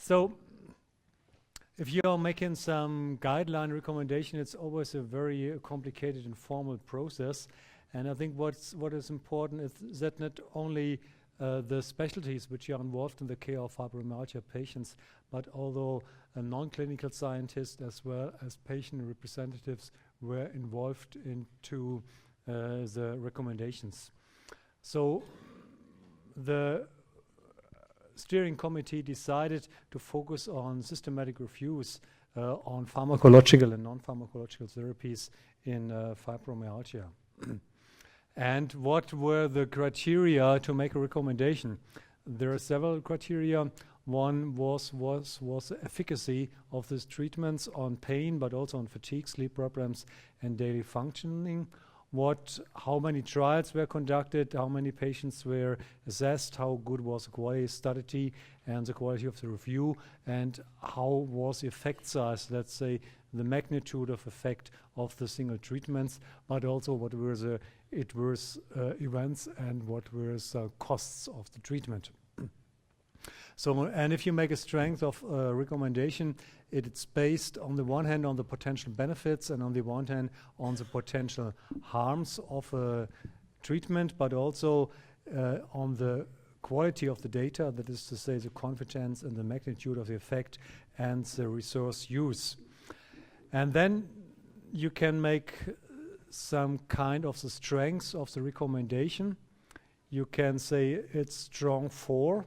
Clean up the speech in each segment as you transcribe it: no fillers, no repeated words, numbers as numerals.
So if you're making some guideline recommendation, it's always a very complicated and formal process. And I think what is important is that not only the specialties which are involved in the care of fibromyalgia patients, but although non-clinical scientists as well as patient representatives were involved into the recommendations. So the steering committee decided to focus on systematic reviews on pharmacological and non-pharmacological therapies in fibromyalgia. And what were the criteria to make a recommendation? There are several criteria. One was the efficacy of these treatments on pain, but also on fatigue, sleep problems, and daily functioning. How many trials were conducted, how many patients were assessed, how good was the quality study and the quality of the review, and how was the effect size, let's say the magnitude of effect of the single treatments, but also what were the adverse events and what were the costs of the treatment. So, and if you make a strength of recommendation, it's based on the one hand on the potential benefits and on the one hand on the potential harms of a treatment, but also on the quality of the data, that is to say the confidence and the magnitude of the effect and the resource use. And then you can make some kind of the strengths of the recommendation. You can say it's strong for.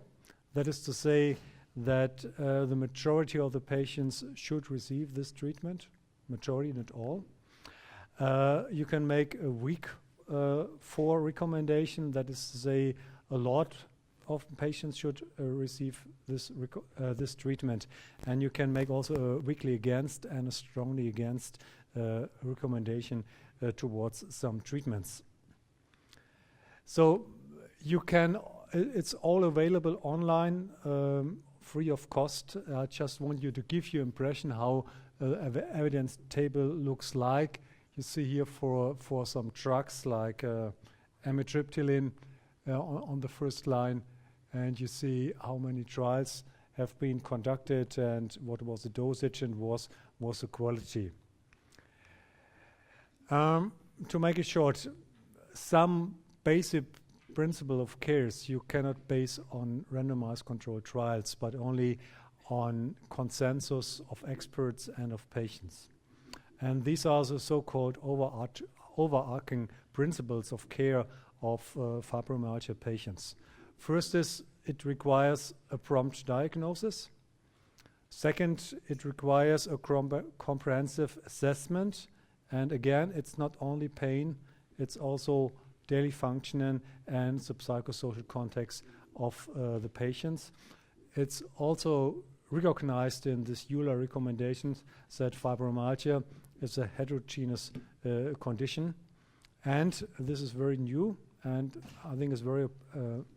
That is to say that the majority of the patients should receive this treatment, majority, not all. You can make a weak for recommendation, that is to say a lot of patients should receive this treatment. And you can make also a weakly against and a strongly against recommendation towards some treatments. So you can, it's all available online, free of cost. I just want you to give you impression how the evidence table looks like. You see here for some drugs like amitriptyline on the first line, and you see how many trials have been conducted and what was the dosage and was the quality. To make it short, some basic principle of cares you cannot base on randomized controlled trials, but only on consensus of experts and of patients. And these are the so-called overarching principles of care of fibromyalgia patients. First is it requires a prompt diagnosis. Second, it requires a comprehensive assessment. And again, it's not only pain, it's also daily functioning and the psychosocial context of the patients. It's also recognized in this EULAR recommendations that fibromyalgia is a heterogeneous condition. And this is very new, and I think it's very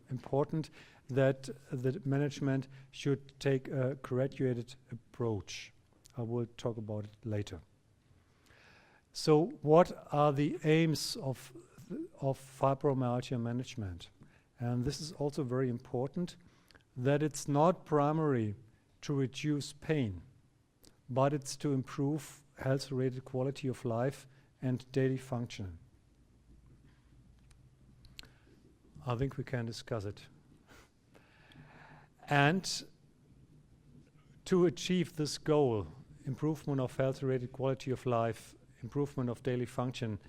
important that the management should take a graduated approach. I will talk about it later. So what are the aims of fibromyalgia management? And this is also very important, that it's not primary to reduce pain, but it's to improve health-related quality of life and daily function. I think we can discuss it. And to achieve this goal, improvement of health-related quality of life, improvement of daily function,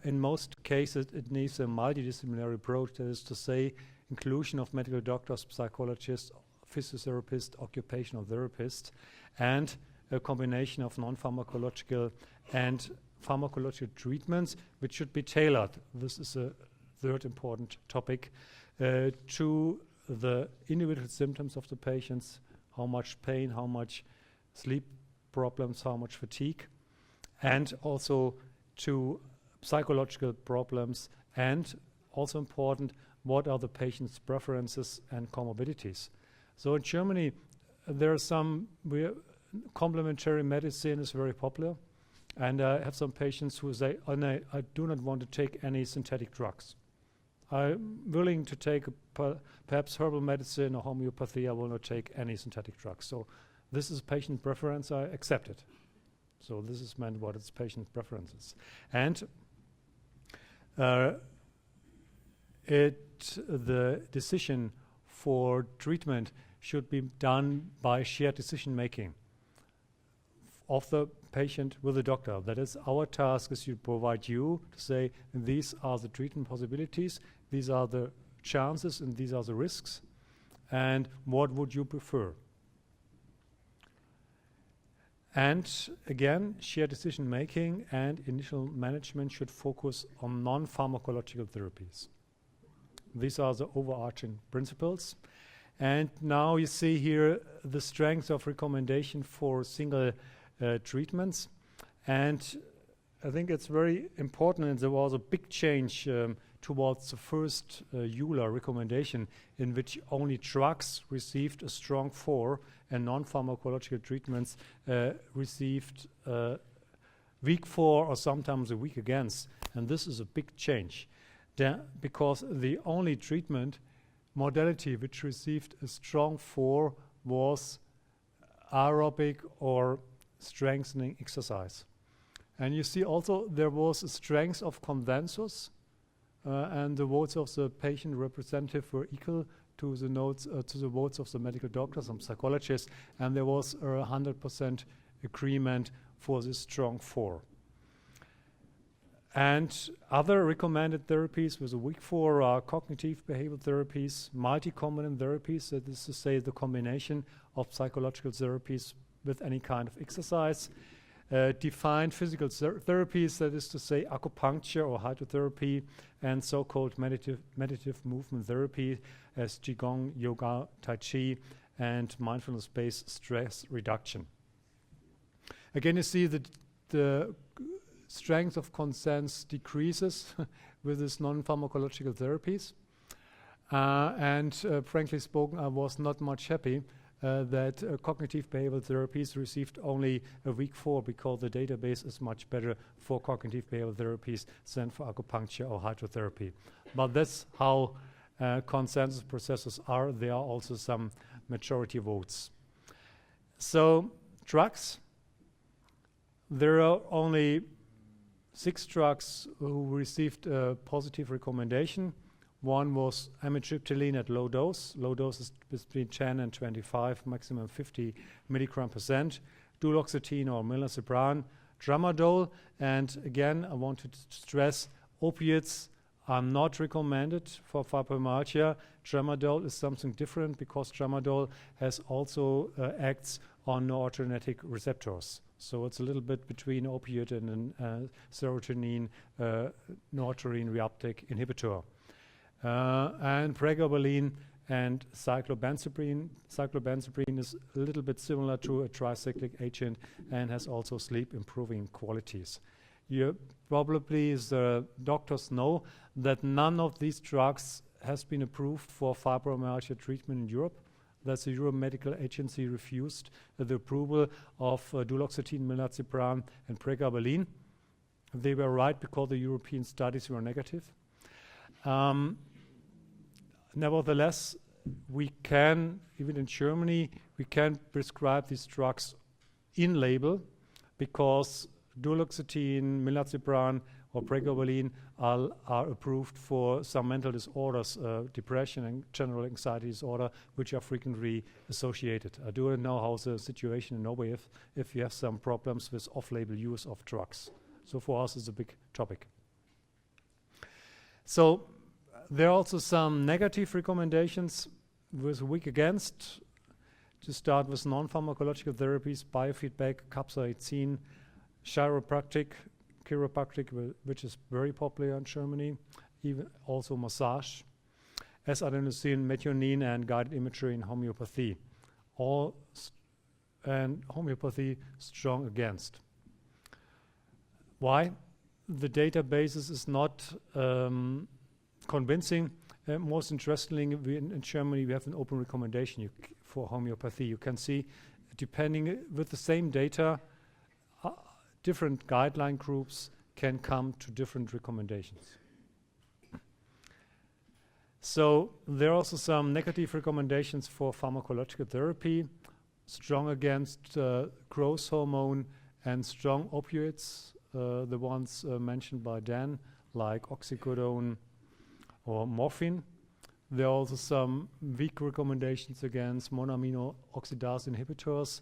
in most cases it needs a multidisciplinary approach, that is to say inclusion of medical doctors, psychologists, physiotherapists, occupational therapists, and a combination of non-pharmacological and pharmacological treatments which should be tailored. This is a third important topic to the individual symptoms of the patients, how much pain, how much sleep problems, how much fatigue, and also to psychological problems, and also important, what are the patient's preferences and comorbidities. So in Germany, there are some, complementary medicine is very popular, and I have some patients who say, oh, no, I do not want to take any synthetic drugs. I'm willing to take perhaps herbal medicine or homeopathy. I will not take any synthetic drugs. So this is patient preference. I accept it. So this is meant what its patient preferences. And the decision for treatment should be done by shared decision making of the patient with the doctor. That is, our task is to provide you to say, these are the treatment possibilities, these are the chances, and these are the risks, and what would you prefer? And again, shared decision making and initial management should focus on non-pharmacological therapies. These are the overarching principles. And now you see here the strength of recommendation for single treatments. And I think it's very important, and there was a big change towards the first EULA recommendation, in which only drugs received a strong 4 and non-pharmacological treatments received weak 4 or sometimes a weak against. And this is a big change because the only treatment modality which received a strong 4 was aerobic or strengthening exercise. And you see also there was a strength of consensus, and the votes of the patient representative were equal to the notes to the votes of the medical doctors and psychologists, and there was 100% agreement for this strong 4. And other recommended therapies with a weak 4 are cognitive behavioral therapies, multi-component therapies, that is to say the combination of psychological therapies with any kind of exercise, defined physical therapies, that is to say acupuncture or hydrotherapy, and so-called meditative movement therapy as Qigong, yoga, Tai Chi, and mindfulness-based stress reduction. Again, you see that the strength of consent decreases with these non-pharmacological therapies. Frankly spoken, I was not much happy that cognitive behavioral therapies received only a weak 4 because the database is much better for cognitive behavioral therapies than for acupuncture or hydrotherapy. But that's how consensus processes are. There are also some majority votes. So drugs, there are only 6 drugs who received a positive recommendation. One was amitriptyline at low dose. Low dose is between 10 and 25, maximum 50 milligram %. Duloxetine or milnacipran, tramadol, and again, I want to stress opiates are not recommended for fibromyalgia. Tramadol is something different because tramadol has also acts on noradrenergic receptors. So it's a little bit between opiate and serotonin noradrenergic reuptake inhibitor. And pregabalin and cyclobenzaprine. Cyclobenzaprine is a little bit similar to a tricyclic agent and has also sleep improving qualities. You probably, the doctors know that none of these drugs has been approved for fibromyalgia treatment in Europe. That's the European Medical Agency refused the approval of duloxetine, milnacipran, and pregabalin. They were right because the European studies were negative. Nevertheless, we can, even in Germany, we can prescribe these drugs in label because duloxetine, milnacipran, or pregabalin are approved for some mental disorders, depression and general anxiety disorder, which are frequently associated. I do not know how the situation in Norway if you have some problems with off-label use of drugs. So for us, it's a big topic. So there are also some negative recommendations with weak against. To start with non-pharmacological therapies, biofeedback, capsaicin, chiropractic, which is very popular in Germany, even also massage, S-adenosine, methionine, and guided imagery in homeopathy. And homeopathy strong against. Why? The databases is not convincing. Most interestingly, in Germany, we have an open recommendation for homeopathy. You can see, depending with the same data, different guideline groups can come to different recommendations. So there are also some negative recommendations for pharmacological therapy, strong against growth hormone and strong opioids, the ones mentioned by Dan, like oxycodone or morphine. There are also some weak recommendations against monoamino oxidase inhibitors,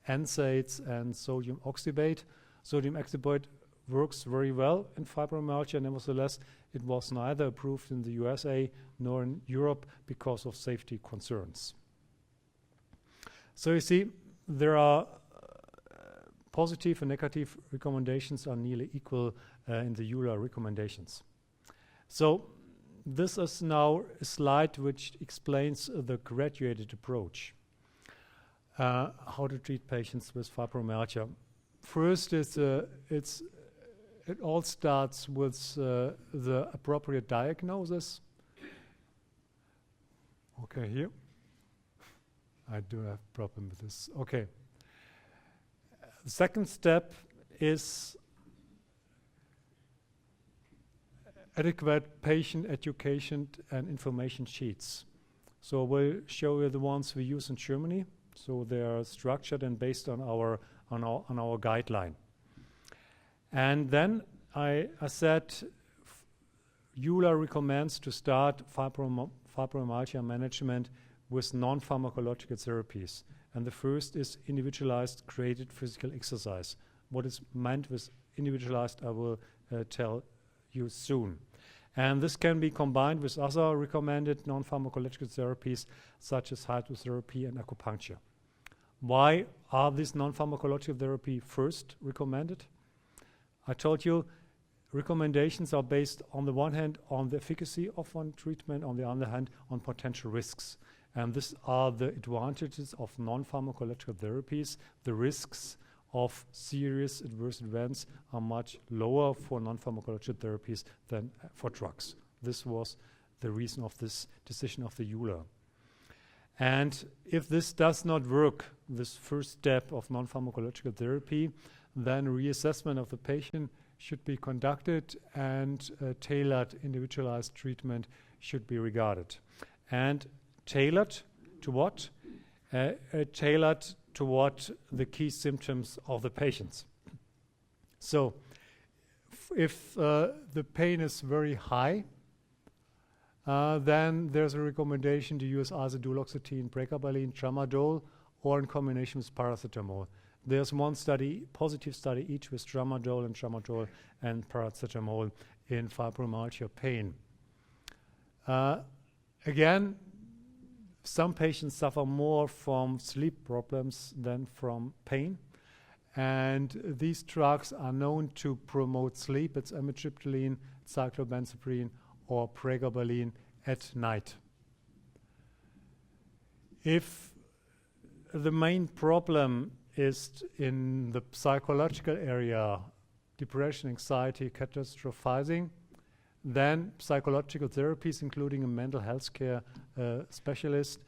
NSAIDs, and sodium oxybate. Sodium oxybate works very well in fibromyalgia. Nevertheless, it was neither approved in the USA nor in Europe because of safety concerns. So you see, there are positive and negative recommendations are nearly equal in the EULAR recommendations. So this is now a slide which explains the graduated approach, how to treat patients with fibromyalgia. First is it all starts with the appropriate diagnosis. Okay, here. I do have a problem with this. Okay. The second step is adequate patient education and information sheets. So we'll show you the ones we use in Germany. So they are structured and based on our guideline. And then I said EULAR recommends to start fibromyalgia management with non-pharmacological therapies. And the first is individualized graded physical exercise. What is meant with individualized, I will tell you soon. And this can be combined with other recommended non-pharmacological therapies such as hydrotherapy and acupuncture. Why are these non-pharmacological therapy first recommended? I told you recommendations are based on the one hand on the efficacy of one treatment, on the other hand on potential risks. And these are the advantages of non-pharmacological therapies. The risks of serious adverse events are much lower for non-pharmacological therapies than for drugs. This was the reason of this decision of the EULAR. And if this does not work, this first step of non-pharmacological therapy, then reassessment of the patient should be conducted and tailored individualized treatment should be regarded. And tailored to what? Tailored to what the key symptoms of the patients. So if the pain is very high, then there's a recommendation to use either duloxetine, pregabalin, tramadol, or in combination with paracetamol. There's one study, positive study each with tramadol and paracetamol in fibromyalgia pain. Again, some patients suffer more from sleep problems than from pain. And these drugs are known to promote sleep. It's amitriptyline, cyclobenzaprine, or pregabalin at night. If the main problem is in the psychological area, depression, anxiety, catastrophizing, then psychological therapies, including a mental health care specialist,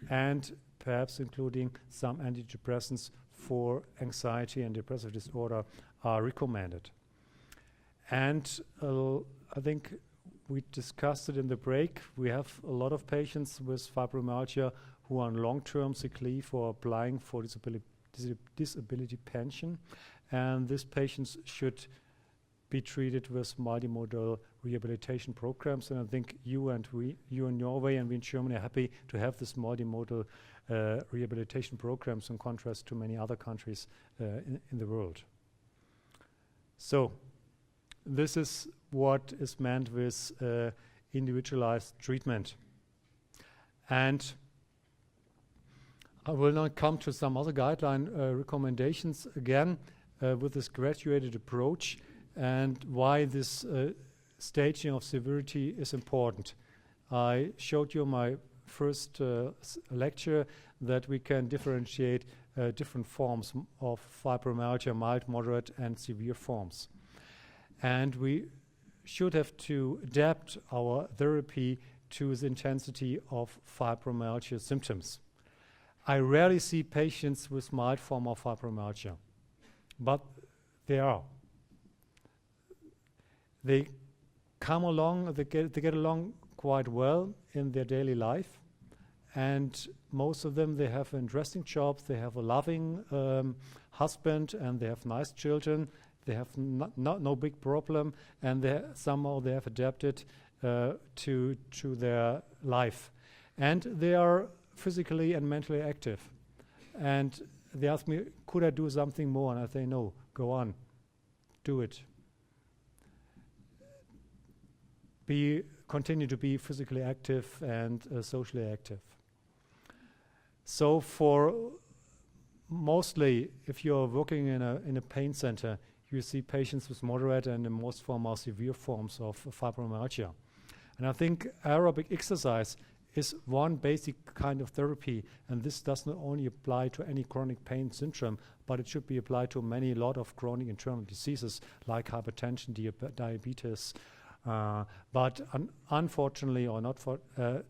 and perhaps including some antidepressants for anxiety and depressive disorder are recommended. And I think we discussed it in the break. We have a lot of patients with fibromyalgia who are on long-term sick leave or applying for disability pension. And these patients should be treated with multimodal rehabilitation programs. And I think you in Norway and we in Germany are happy to have this multimodal rehabilitation programs in contrast to many other countries in the world. So this is what is meant with individualized treatment. And I will now come to some other guideline recommendations again with this graduated approach and why this staging of severity is important. I showed you in my first lecture that we can differentiate different forms of fibromyalgia, mild, moderate, and severe forms. And we should have to adapt our therapy to the intensity of fibromyalgia symptoms. I rarely see patients with mild form of fibromyalgia, but they are. They come along, they get along quite well in their daily life, and most of them, they have interesting jobs, they have a loving husband, and they have nice children, they have no big problem, and somehow they have adapted to their life. And they are physically and mentally active. And they ask me, could I do something more? And I say, no, go on, do it. Continue to be physically active and socially active. So for mostly, if you're working in a pain center, you see patients with moderate and in most more severe forms of fibromyalgia. And I think aerobic exercise is one basic kind of therapy, and this does not only apply to any chronic pain syndrome, but it should be applied to a lot of chronic internal diseases like hypertension, diabetes. But unfortunately, or not for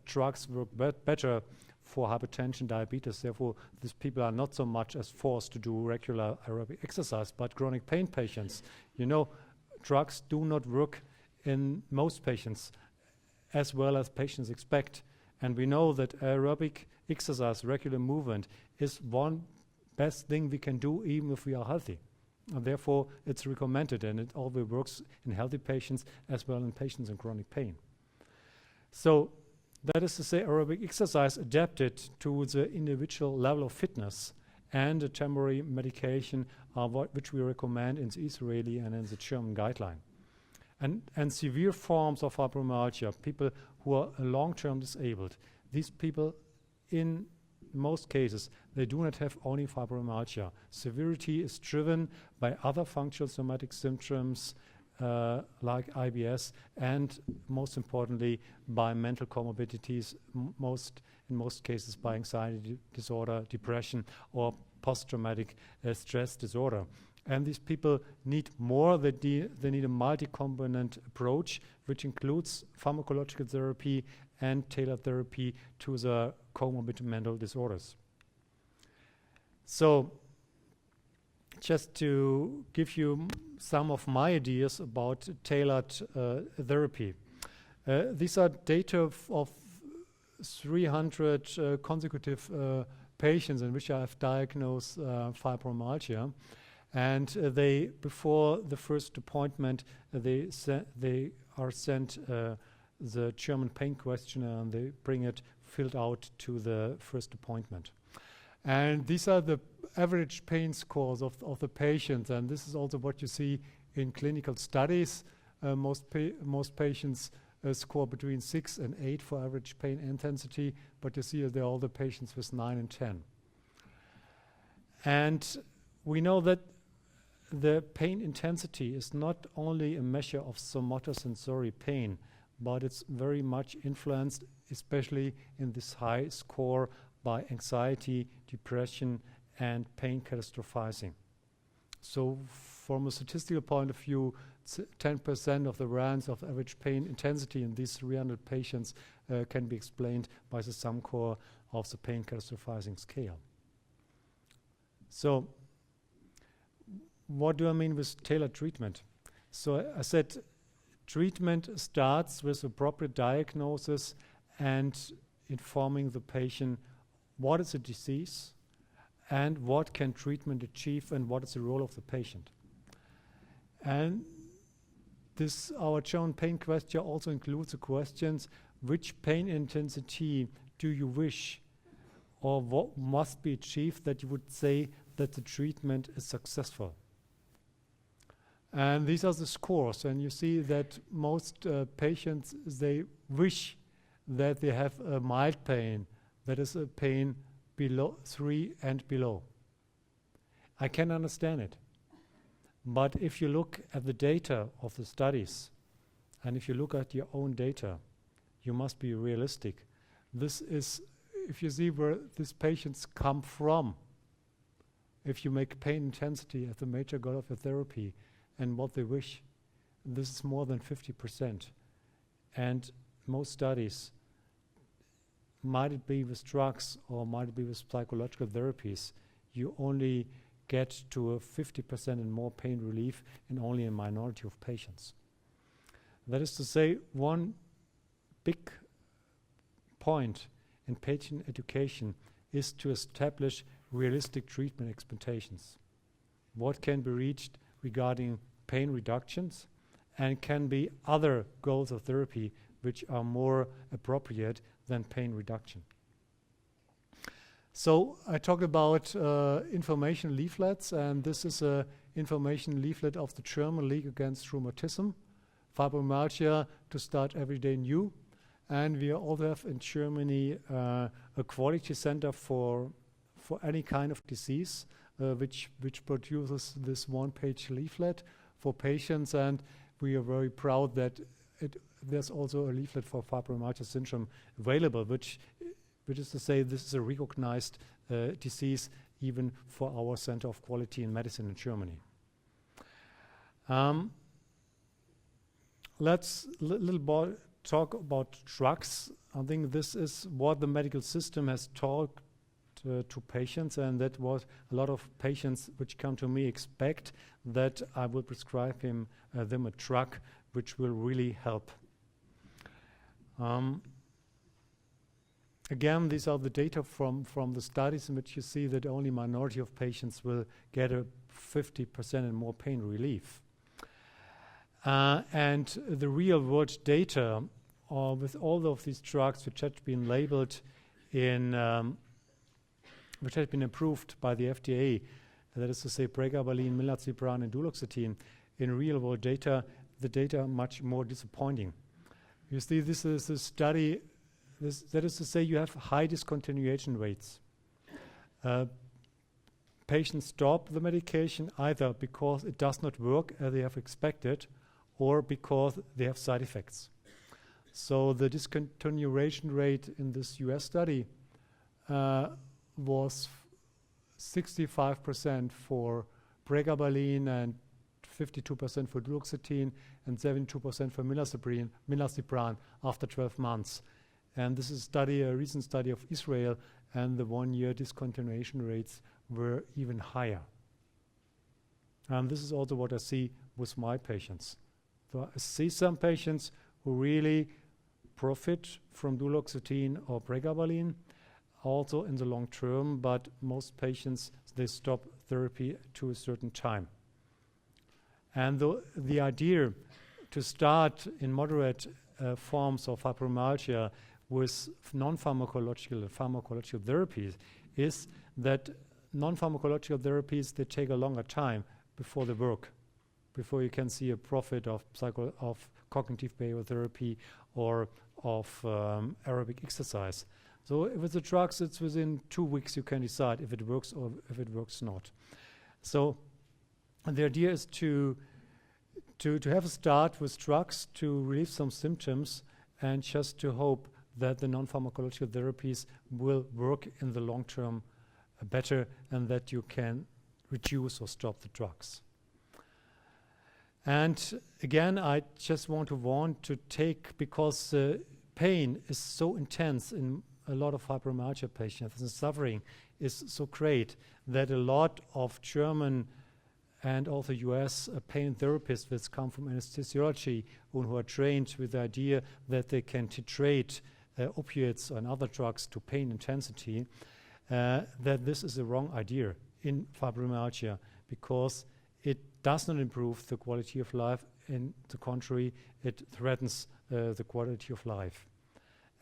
drugs work better for hypertension, diabetes. Therefore, these people are not so much as forced to do regular aerobic exercise. But chronic pain patients, drugs do not work in most patients as well as patients expect. And we know that aerobic exercise, regular movement, is one best thing we can do even if we are healthy. And therefore, it's recommended, and it always works in healthy patients as well in patients in chronic pain. So that is to say, aerobic exercise adapted to the individual level of fitness, and a temporary medication which we recommend in the Israeli and in the German guideline. And severe forms of fibromyalgia, people who are long-term disabled, these people, in most cases, they do not have only fibromyalgia. Severity is driven by other functional somatic symptoms like IBS, and most importantly, by mental comorbidities, in most cases by anxiety disorder, depression, or post-traumatic stress disorder. And these people need more. They need a multi-component approach, which includes pharmacological therapy and tailored therapy to the comorbid mental disorders. So, just to give you some of my ideas about tailored therapy. These are data of 300 consecutive patients in which I have diagnosed fibromyalgia. And before the first appointment, they are sent the German pain questionnaire, and they bring it filled out to the first appointment. And these are the average pain scores of the patients, and this is also what you see in clinical studies. Most patients score between 6 and 8 for average pain intensity, but you see they're all the patients with 9 and 10. And we know that the pain intensity is not only a measure of somatosensory pain, but it's very much influenced, especially in this high score, by anxiety, depression, and pain catastrophizing. So from a statistical point of view, 10% of the range of average pain intensity in these 300 patients can be explained by the sum score of the pain catastrophizing scale. So what do I mean with tailored treatment? So I said treatment starts with appropriate diagnosis and informing the patient what is the disease and what can treatment achieve and what is the role of the patient. And our German pain questionnaire also includes the questions: which pain intensity do you wish, or what must be achieved that you would say that the treatment is successful? And these are the scores, and you see that most patients, they wish that they have a mild pain, that is a pain below 3 and below. I can understand it. But if you look at the data of the studies, and if you look at your own data, you must be realistic. This is, if you see where these patients come from, if you make pain intensity as the major goal of your therapy, and what they wish, this is more than 50%. And most studies, might it be with drugs or might it be with psychological therapies, you only get to a 50% and more pain relief in only a minority of patients. That is to say, one big point in patient education is to establish realistic treatment expectations. What can be reached regarding pain reductions, and can be other goals of therapy which are more appropriate than pain reduction. So I talked about information leaflets, and this is an information leaflet of the German League Against Rheumatism, Fibromyalgia to start every day new. And we also have in Germany a quality center for any kind of disease, which produces this one-page leaflet for patients, and we are very proud that there's also a leaflet for fibromyalgia syndrome available, which is to say this is a recognized disease even for our Center of Quality in Medicine in Germany. Let's little more talk about drugs. I think this is what the medical system has talked to patients, and that what a lot of patients which come to me expect, that I will prescribe them a drug which will really help. Again, these are the data from the studies in which you see that only minority of patients will get a 50% and more pain relief. And the real world data with all of these drugs which had been labeled in which had been approved by the FDA, that is to say pregabalin, milnacipran and duloxetine, in real world data, the data are much more disappointing. You see, this is a study, that is to say you have high discontinuation rates. Patients stop the medication either because it does not work as they have expected, or because they have side effects. So the discontinuation rate in this US study was 65% for pregabalin and 52% for duloxetine and 72% for milnacipran after 12 months. And this is a recent study of Israel, and the 1 year discontinuation rates were even higher. And this is also what I see with my patients. So I see some patients who really profit from duloxetine or pregabalin, also in the long term, but most patients, they stop therapy to a certain time. And the idea to start in moderate forms of fibromyalgia with non-pharmacological and pharmacological therapies is that non-pharmacological therapies, they take a longer time before they work, before you can see a profit of cognitive behavioral therapy or of aerobic exercise. So with the drugs, it's within 2 weeks you can decide if it works or if it works not. So the idea is to have a start with drugs to relieve some symptoms and just to hope that the non-pharmacological therapies will work in the long term better and that you can reduce or stop the drugs. And again, I just want to warn to take, because pain is so intense in a lot of fibromyalgia patients, and suffering is so great that a lot of German and also US pain therapists that come from anesthesiology who are trained with the idea that they can titrate opiates and other drugs to pain intensity, that this is a wrong idea in fibromyalgia, because it does not improve the quality of life. In the contrary, it threatens the quality of life.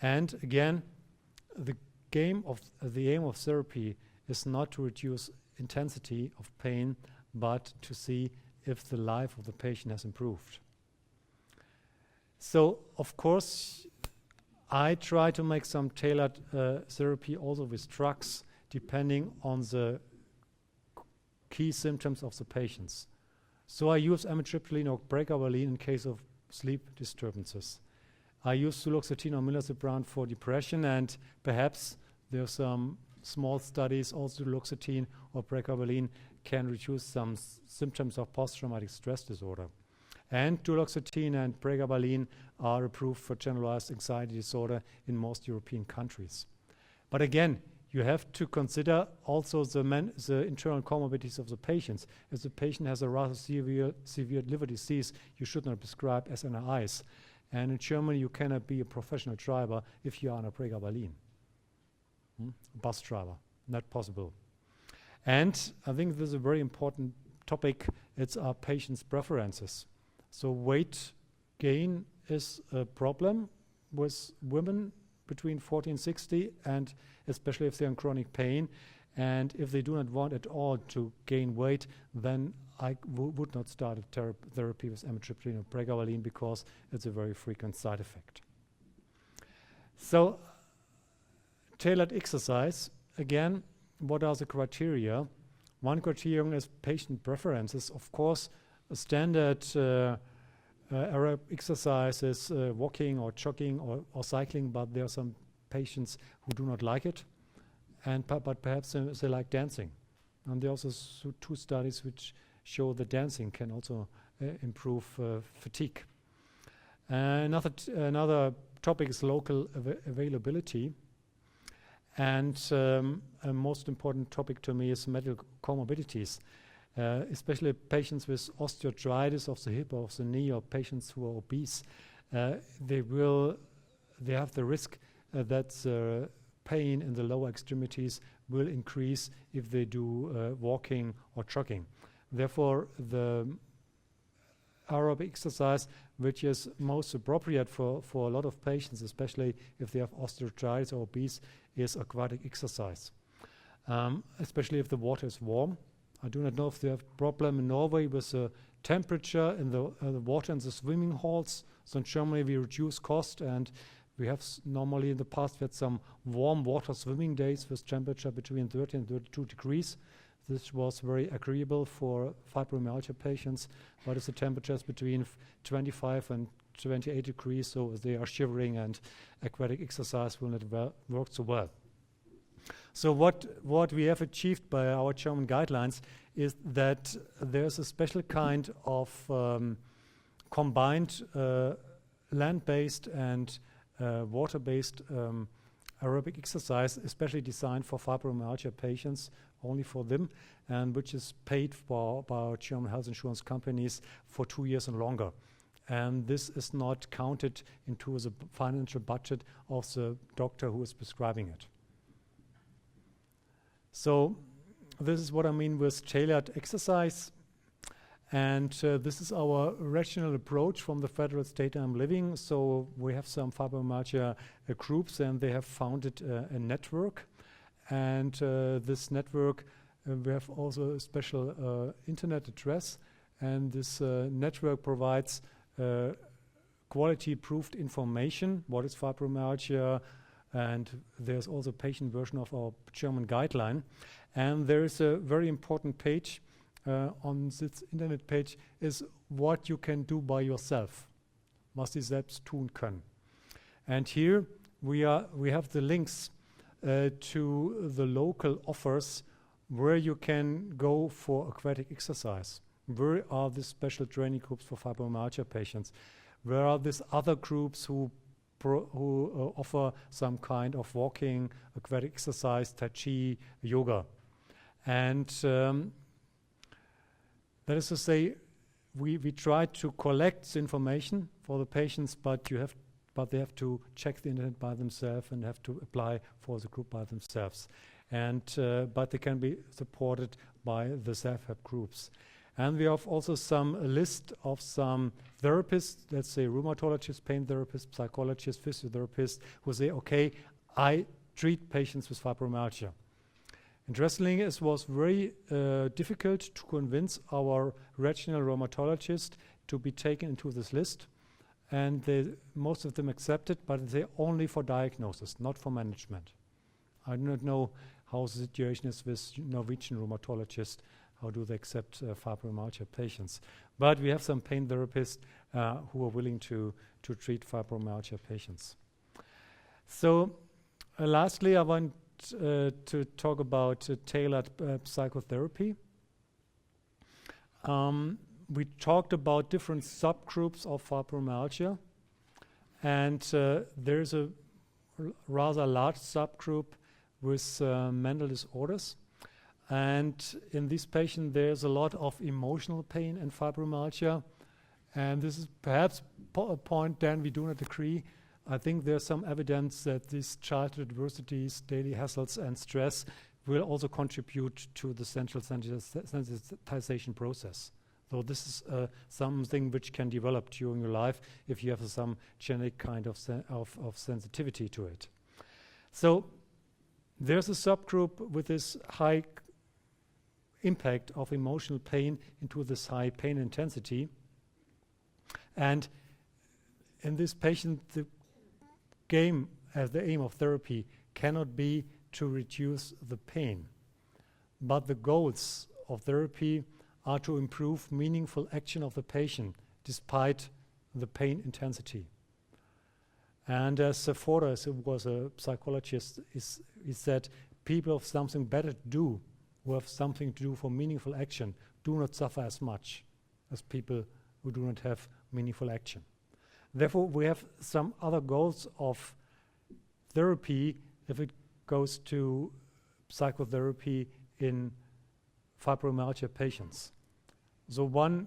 And again, the aim of therapy is not to reduce intensity of pain, but to see if the life of the patient has improved. So, of course, I try to make some tailored therapy also with drugs, depending on the key symptoms of the patients. So I use amitriptyline or pregabalin in case of sleep disturbances. I use duloxetine or milnacipran for depression, and perhaps there are some small studies also duloxetine or pregabalin can reduce some symptoms of post-traumatic stress disorder. And duloxetine and pregabalin are approved for generalized anxiety disorder in most European countries. But again, you have to consider also the internal comorbidities of the patients. If the patient has a rather severe liver disease, you should not prescribe SNRIs. And in Germany, you cannot be a professional driver if you are on a pregabalin. Bus driver, not possible. And I think this is a very important topic. It's our patients' preferences. So weight gain is a problem with women between 40 and 60, and especially if they're in chronic pain. And if they do not want at all to gain weight, then I would not start a therapy with amitriptyline or pregabalin because it's a very frequent side effect. So, tailored exercise, again, what are the criteria? One criterion is patient preferences. Of course, a standard aerobic exercise is walking or jogging or cycling, but there are some patients who do not like it, and but perhaps they like dancing. And there are also two studies which show that dancing can also improve fatigue. Another topic is local availability. And a most important topic to me is medical comorbidities, especially patients with osteoarthritis of the hip or of the knee, or patients who are obese. They have the risk that pain in the lower extremities will increase if they do walking or jogging. Therefore, the aerobic exercise, which is most appropriate for a lot of patients, especially if they have osteoarthritis or obese, is aquatic exercise, especially if the water is warm. I do not know if they have a problem in Norway with the temperature in the water in the swimming halls. So in Germany we reduce cost, and we have normally in the past we had some warm water swimming days with temperature between 30 and 32 degrees. This was very agreeable for fibromyalgia patients, but if the temperature is between 25 and 28 degrees, so they are shivering, and aquatic exercise will not work so well. So what we have achieved by our German guidelines is that there's a special kind of combined land-based and water-based aerobic exercise, especially designed for fibromyalgia patients, only for them, and which is paid for by our German health insurance companies for 2 years and longer. And this is not counted into the financial budget of the doctor who is prescribing it. So this is what I mean with tailored exercise. And this is our regional approach from the federal state I'm living. So we have some fibromyalgia groups, and they have founded a network. And this network, we have also a special internet address. And this network provides quality-proofed information, what is fibromyalgia, and there's also a patient version of our German guideline. And there is a very important page on this internet page, is what you can do by yourself. Was Sie selbst tun können. And here we have the links to the local offers where you can go for aquatic exercise. Where are the special training groups for fibromyalgia patients? Where are these other groups who offer some kind of walking, aquatic exercise, tai chi, yoga? And that is to say, we try to collect information for the patients, but they have to check the internet by themselves and have to apply for the group by themselves. And but they can be supported by the self-help groups. And we have also a list of some therapists, let's say rheumatologists, pain therapists, psychologists, physiotherapists, who say, okay, I treat patients with fibromyalgia. Interestingly, it was very difficult to convince our regional rheumatologist to be taken into this list. And most of them accepted, but they're only for diagnosis, not for management. I do not know how the situation is with Norwegian rheumatologists. How do they accept fibromyalgia patients? But we have some pain therapists who are willing to treat fibromyalgia patients. So lastly, I want to talk about tailored psychotherapy. We talked about different subgroups of fibromyalgia, and there's a rather large subgroup with mental disorders. And in this patient, there's a lot of emotional pain and fibromyalgia. And this is perhaps a point, Dan, we do not agree. I think there's some evidence that these childhood adversities, daily hassles, and stress will also contribute to the central sensitization process. So this is something which can develop during your life if you have some genetic kind of sensitivity to it. So there's a subgroup with this high impact of emotional pain into this high pain intensity. And in this patient, the aim of therapy cannot be to reduce the pain, but the goals of therapy are to improve meaningful action of the patient despite the pain intensity. And as Fodor, who was a psychologist, he said, people have something better to do, who have something to do for meaningful action, do not suffer as much as people who do not have meaningful action. Therefore, we have some other goals of therapy if it goes to psychotherapy in fibromyalgia patients. So one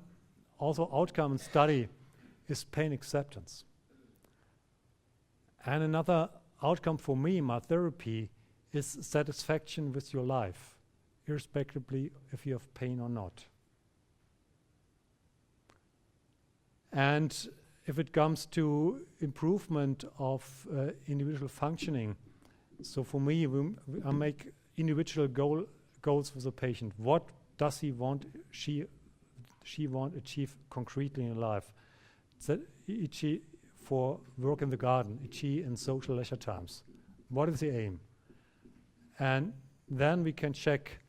also outcome and study is pain acceptance. And another outcome for me in my therapy is satisfaction with your life, irrespectively if you have pain or not. And if it comes to improvement of individual functioning, so for me, I make individual goals for the patient. What does he want, she want to achieve concretely in life? Itchy for work in the garden, itchy in social leisure times. What is the aim? And then we can check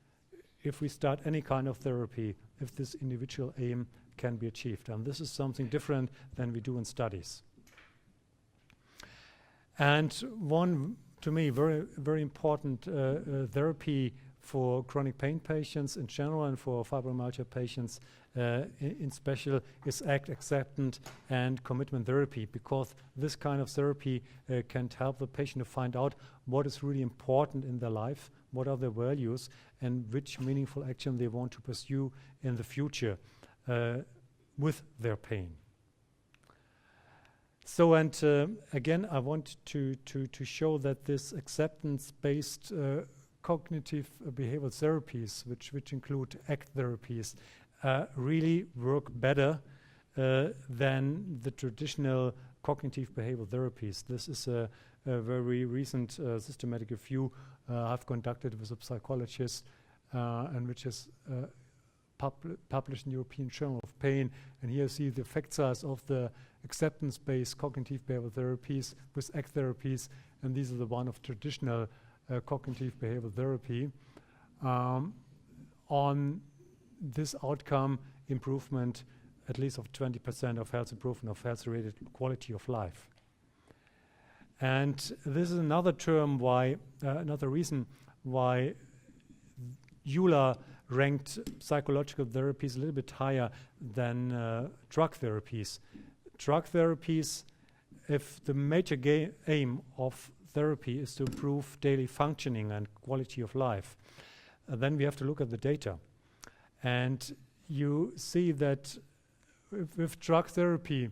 if we start any kind of therapy, if this individual aim can be achieved. And this is something different than we do in studies. And one, to me, very, very important therapy for chronic pain patients in general and for fibromyalgia patients in special is acceptance and commitment therapy, because this kind of therapy can help the patient to find out what is really important in their life, what are their values, and which meaningful action they want to pursue in the future with their pain. So, and again, I want to show that this acceptance-based cognitive behavioral therapies, which include ACT therapies, really work better than the traditional cognitive behavioral therapies. This is a very recent systematic review I've conducted with a psychologist and which is published in European Journal of Pain. And here you see the effect size of the acceptance-based cognitive behavioral therapies with ACT therapies, and these are the one of traditional cognitive behavioral therapy. On this outcome improvement, at least of 20% of health improvement of health-related quality of life. And this is another term why, another reason why EULA ranked psychological therapies a little bit higher than drug therapies. Drug therapies, if the major aim of therapy is to improve daily functioning and quality of life, then we have to look at the data. And you see that with drug therapy,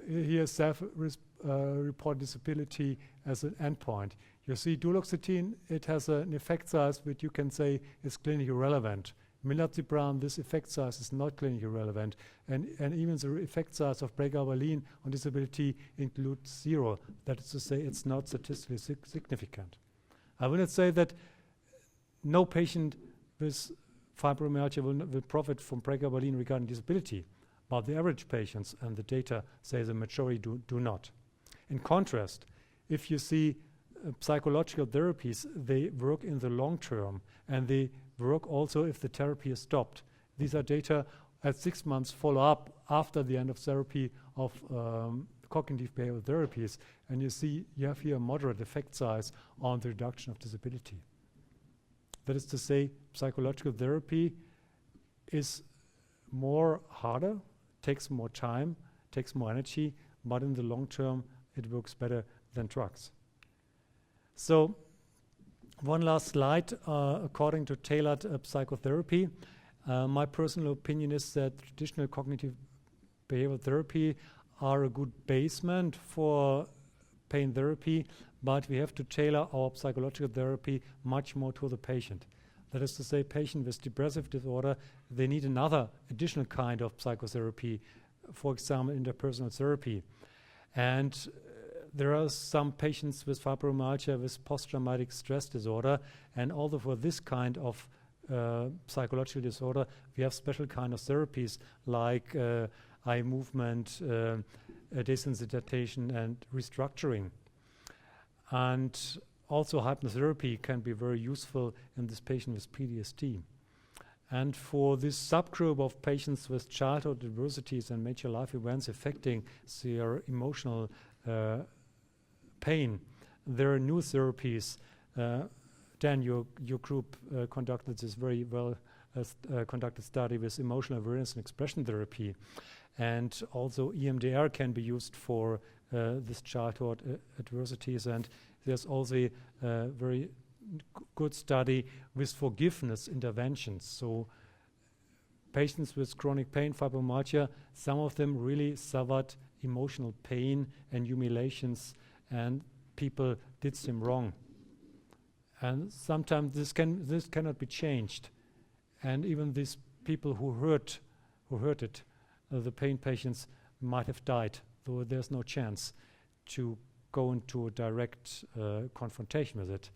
here self-reported disability as an endpoint. You see duloxetine, it has an effect size which you can say is clinically relevant. Milnacipran, this effect size is not clinically relevant. And even the effect size of pregabalin on disability includes 0. That is to say, it's not statistically significant. I will not say that no patient with fibromyalgia will profit from pregabalin regarding disability, but the average patients and the data say the majority do not. In contrast, if you see psychological therapies, they work in the long term, and they work also if the therapy is stopped. These are data at 6 months follow-up after the end of therapy of cognitive behavioral therapies, and you see you have here a moderate effect size on the reduction of disability. That is to say, psychological therapy is more harder, takes more time, takes more energy, but in the long term it works better than drugs. So one last slide, according to tailored psychotherapy, my personal opinion is that traditional cognitive behavioral therapy are a good basement for pain therapy, but we have to tailor our psychological therapy much more to the patient. That is to say, patient with depressive disorder, they need another additional kind of psychotherapy, for example, interpersonal therapy. And there are some patients with fibromyalgia with post-traumatic stress disorder, and although for this kind of psychological disorder, we have special kind of therapies like eye movement, desensitization, and restructuring. And also hypnotherapy can be very useful in this patient with PTSD. And for this subgroup of patients with childhood adversities and major life events affecting their emotional pain, there are new therapies. Dan, your group conducted this very well conducted study with emotional awareness and expression therapy. And also EMDR can be used for this childhood adversities. And there's also a very good study with forgiveness interventions. So patients with chronic pain, fibromyalgia, some of them really suffered emotional pain and humiliations, and people did them wrong. And sometimes this cannot be changed. And even these people who hurt it, the pain patients might have died, though there's no chance to go into a direct confrontation with it.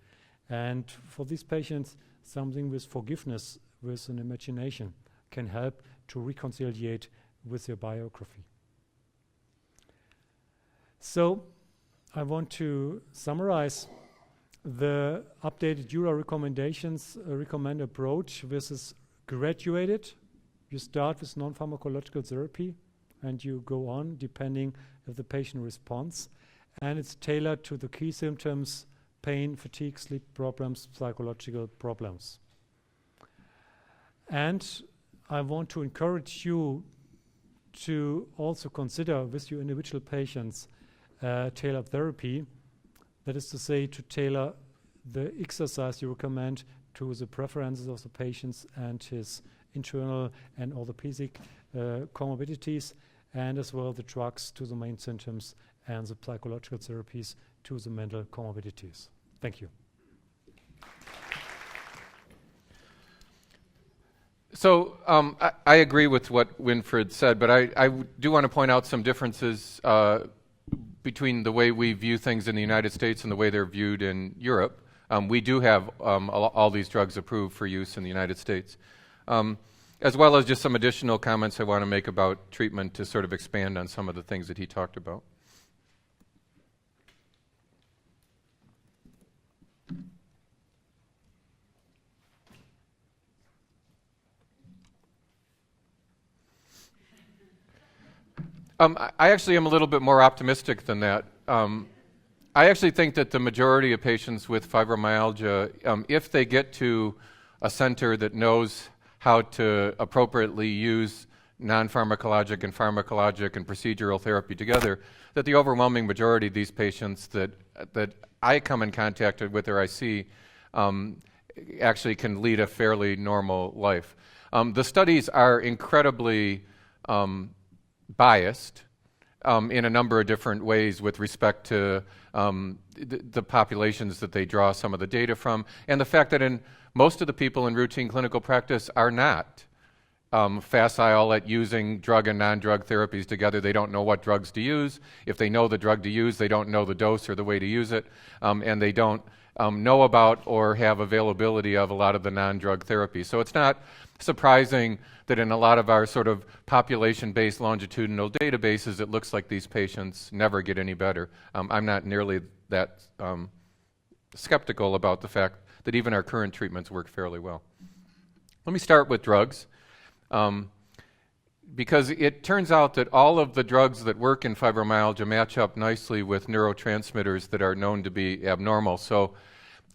And for these patients, something with forgiveness, with an imagination, can help to reconciliate with their biography. So I want to summarize the updated Neuro recommendations. Recommend approach. This is graduated. You start with non-pharmacological therapy and you go on depending if the patient responds. And it's tailored to the key symptoms: pain, fatigue, sleep problems, psychological problems. And I want to encourage you to also consider with your individual patients tailored therapy. That is to say, to tailor the exercise you recommend to the preferences of the patients and his internal and orthopedic comorbidities, and as well the drugs to the main symptoms and the psychological therapies to the mental comorbidities. Thank you. So I agree with what Winfried said, but I do want to point out some differences between the way we view things in the United States and the way they're viewed in Europe. We do have all these drugs approved for use in the United States, as well as just some additional comments I want to make about treatment to sort of expand on some of the things that he talked about. I actually am a little bit more optimistic than that. I actually think that the majority of patients with fibromyalgia, if they get to a center that knows how to appropriately use non-pharmacologic and pharmacologic and procedural therapy together, that the overwhelming majority of these patients that I come in contact with or I see actually can lead a fairly normal life. The studies are incredibly biased in a number of different ways with respect to the populations that they draw some of the data from, and the fact that in most of the people in routine clinical practice are not facile at using drug and non-drug therapies together. They don't know what drugs to use. If they know the drug to use, they don't know the dose or the way to use it, and they don't know about or have availability of a lot of the non-drug therapies. So it's not surprising that in a lot of our sort of population-based longitudinal databases, it looks like these patients never get any better. I'm not nearly that skeptical about the fact that even our current treatments work fairly well. Let me start with drugs, because it turns out that all of the drugs that work in fibromyalgia match up nicely with neurotransmitters that are known to be abnormal. So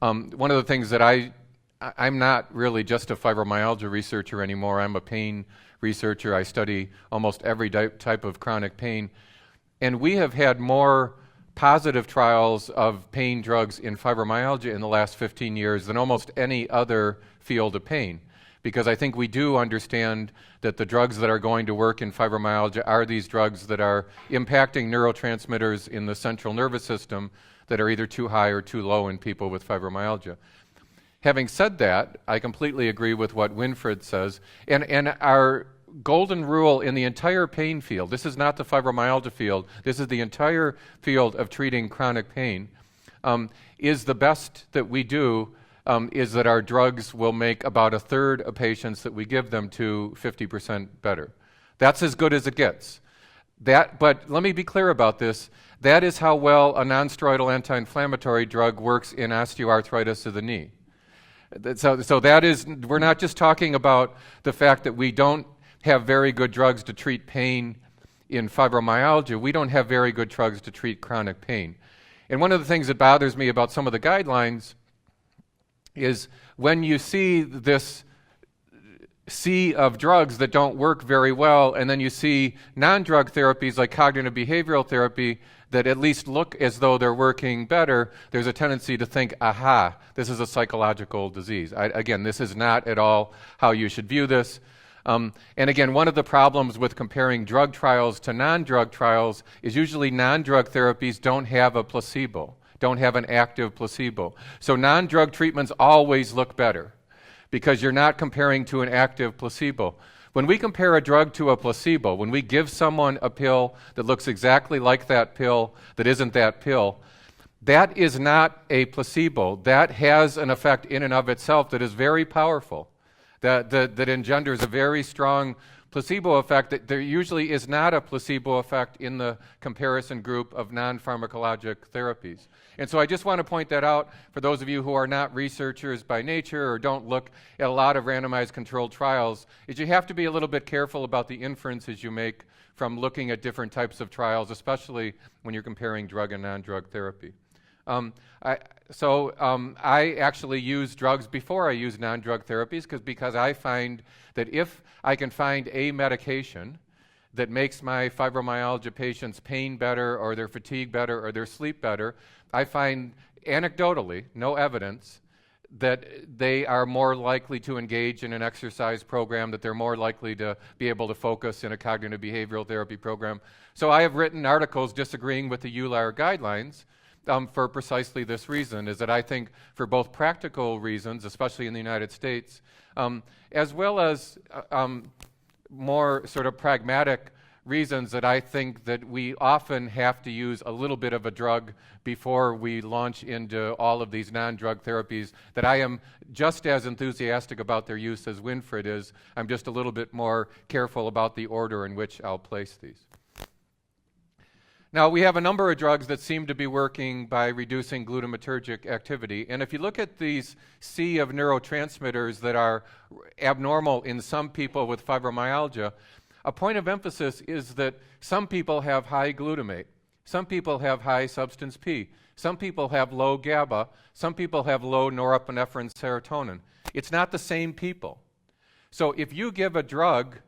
one of the things that I'm not really just a fibromyalgia researcher anymore. I'm a pain researcher. I study almost every type of chronic pain. And we have had more positive trials of pain drugs in fibromyalgia in the last 15 years than almost any other field of pain. because I think we do understand that the drugs that are going to work in fibromyalgia are these drugs that are impacting neurotransmitters in the central nervous system that are either too high or too low in people with fibromyalgia. Having said that, I completely agree with what Winfried says, and our golden rule in the entire pain field, this is not the fibromyalgia field, this is the entire field of treating chronic pain, is the best that we do is that our drugs will make about a third of patients that we give them to 50% better. That's as good as it gets. But let me be clear about this. That is how well a non-steroidal anti-inflammatory drug works in osteoarthritis of the knee. So that is, we're not just talking about the fact that we don't have very good drugs to treat pain in fibromyalgia. We don't have very good drugs to treat chronic pain. And one of the things that bothers me about some of the guidelines is when you see this sea of drugs that don't work very well, and then you see non-drug therapies like cognitive behavioral therapy that at least look as though they're working better, there's a tendency to think, aha, this is a psychological disease. Again, this is not at all how you should view this. And again, one of the problems with comparing drug trials to non-drug trials is usually non-drug therapies don't have a placebo, don't have an active placebo. So non-drug treatments always look better because you're not comparing to an active placebo. When we compare a drug to a placebo, when we give someone a pill that looks exactly like that pill that isn't that pill, that is not a placebo. That has an effect in and of itself that is very powerful, that engenders a very strong placebo effect that there usually is not a placebo effect in the comparison group of non-pharmacologic therapies. And so I just want to point that out for those of you who are not researchers by nature or don't look at a lot of randomized controlled trials, is you have to be a little bit careful about the inferences you make from looking at different types of trials, especially when you're comparing drug and non-drug therapy. I actually use drugs before I use non-drug therapies because I find that if I can find a medication that makes my fibromyalgia patients' pain better or their fatigue better or their sleep better, I find anecdotally, no evidence, that they are more likely to engage in an exercise program, that they're more likely to be able to focus in a cognitive behavioral therapy program. So I have written articles disagreeing with the EULAR guidelines for precisely this reason, is that I think for both practical reasons, especially in the United States, as well as more sort of pragmatic reasons that I think that we often have to use a little bit of a drug before we launch into all of these non-drug therapies, that I am just as enthusiastic about their use as Winfried is. I'm just a little bit more careful about the order in which I'll place these. Now, we have a number of drugs that seem to be working by reducing glutamatergic activity. And if you look at these sea of neurotransmitters that are abnormal in some people with fibromyalgia, a point of emphasis is that some people have high glutamate. Some people have high substance P. Some people have low GABA. Some people have low norepinephrine serotonin. It's not the same people. So if you give a drug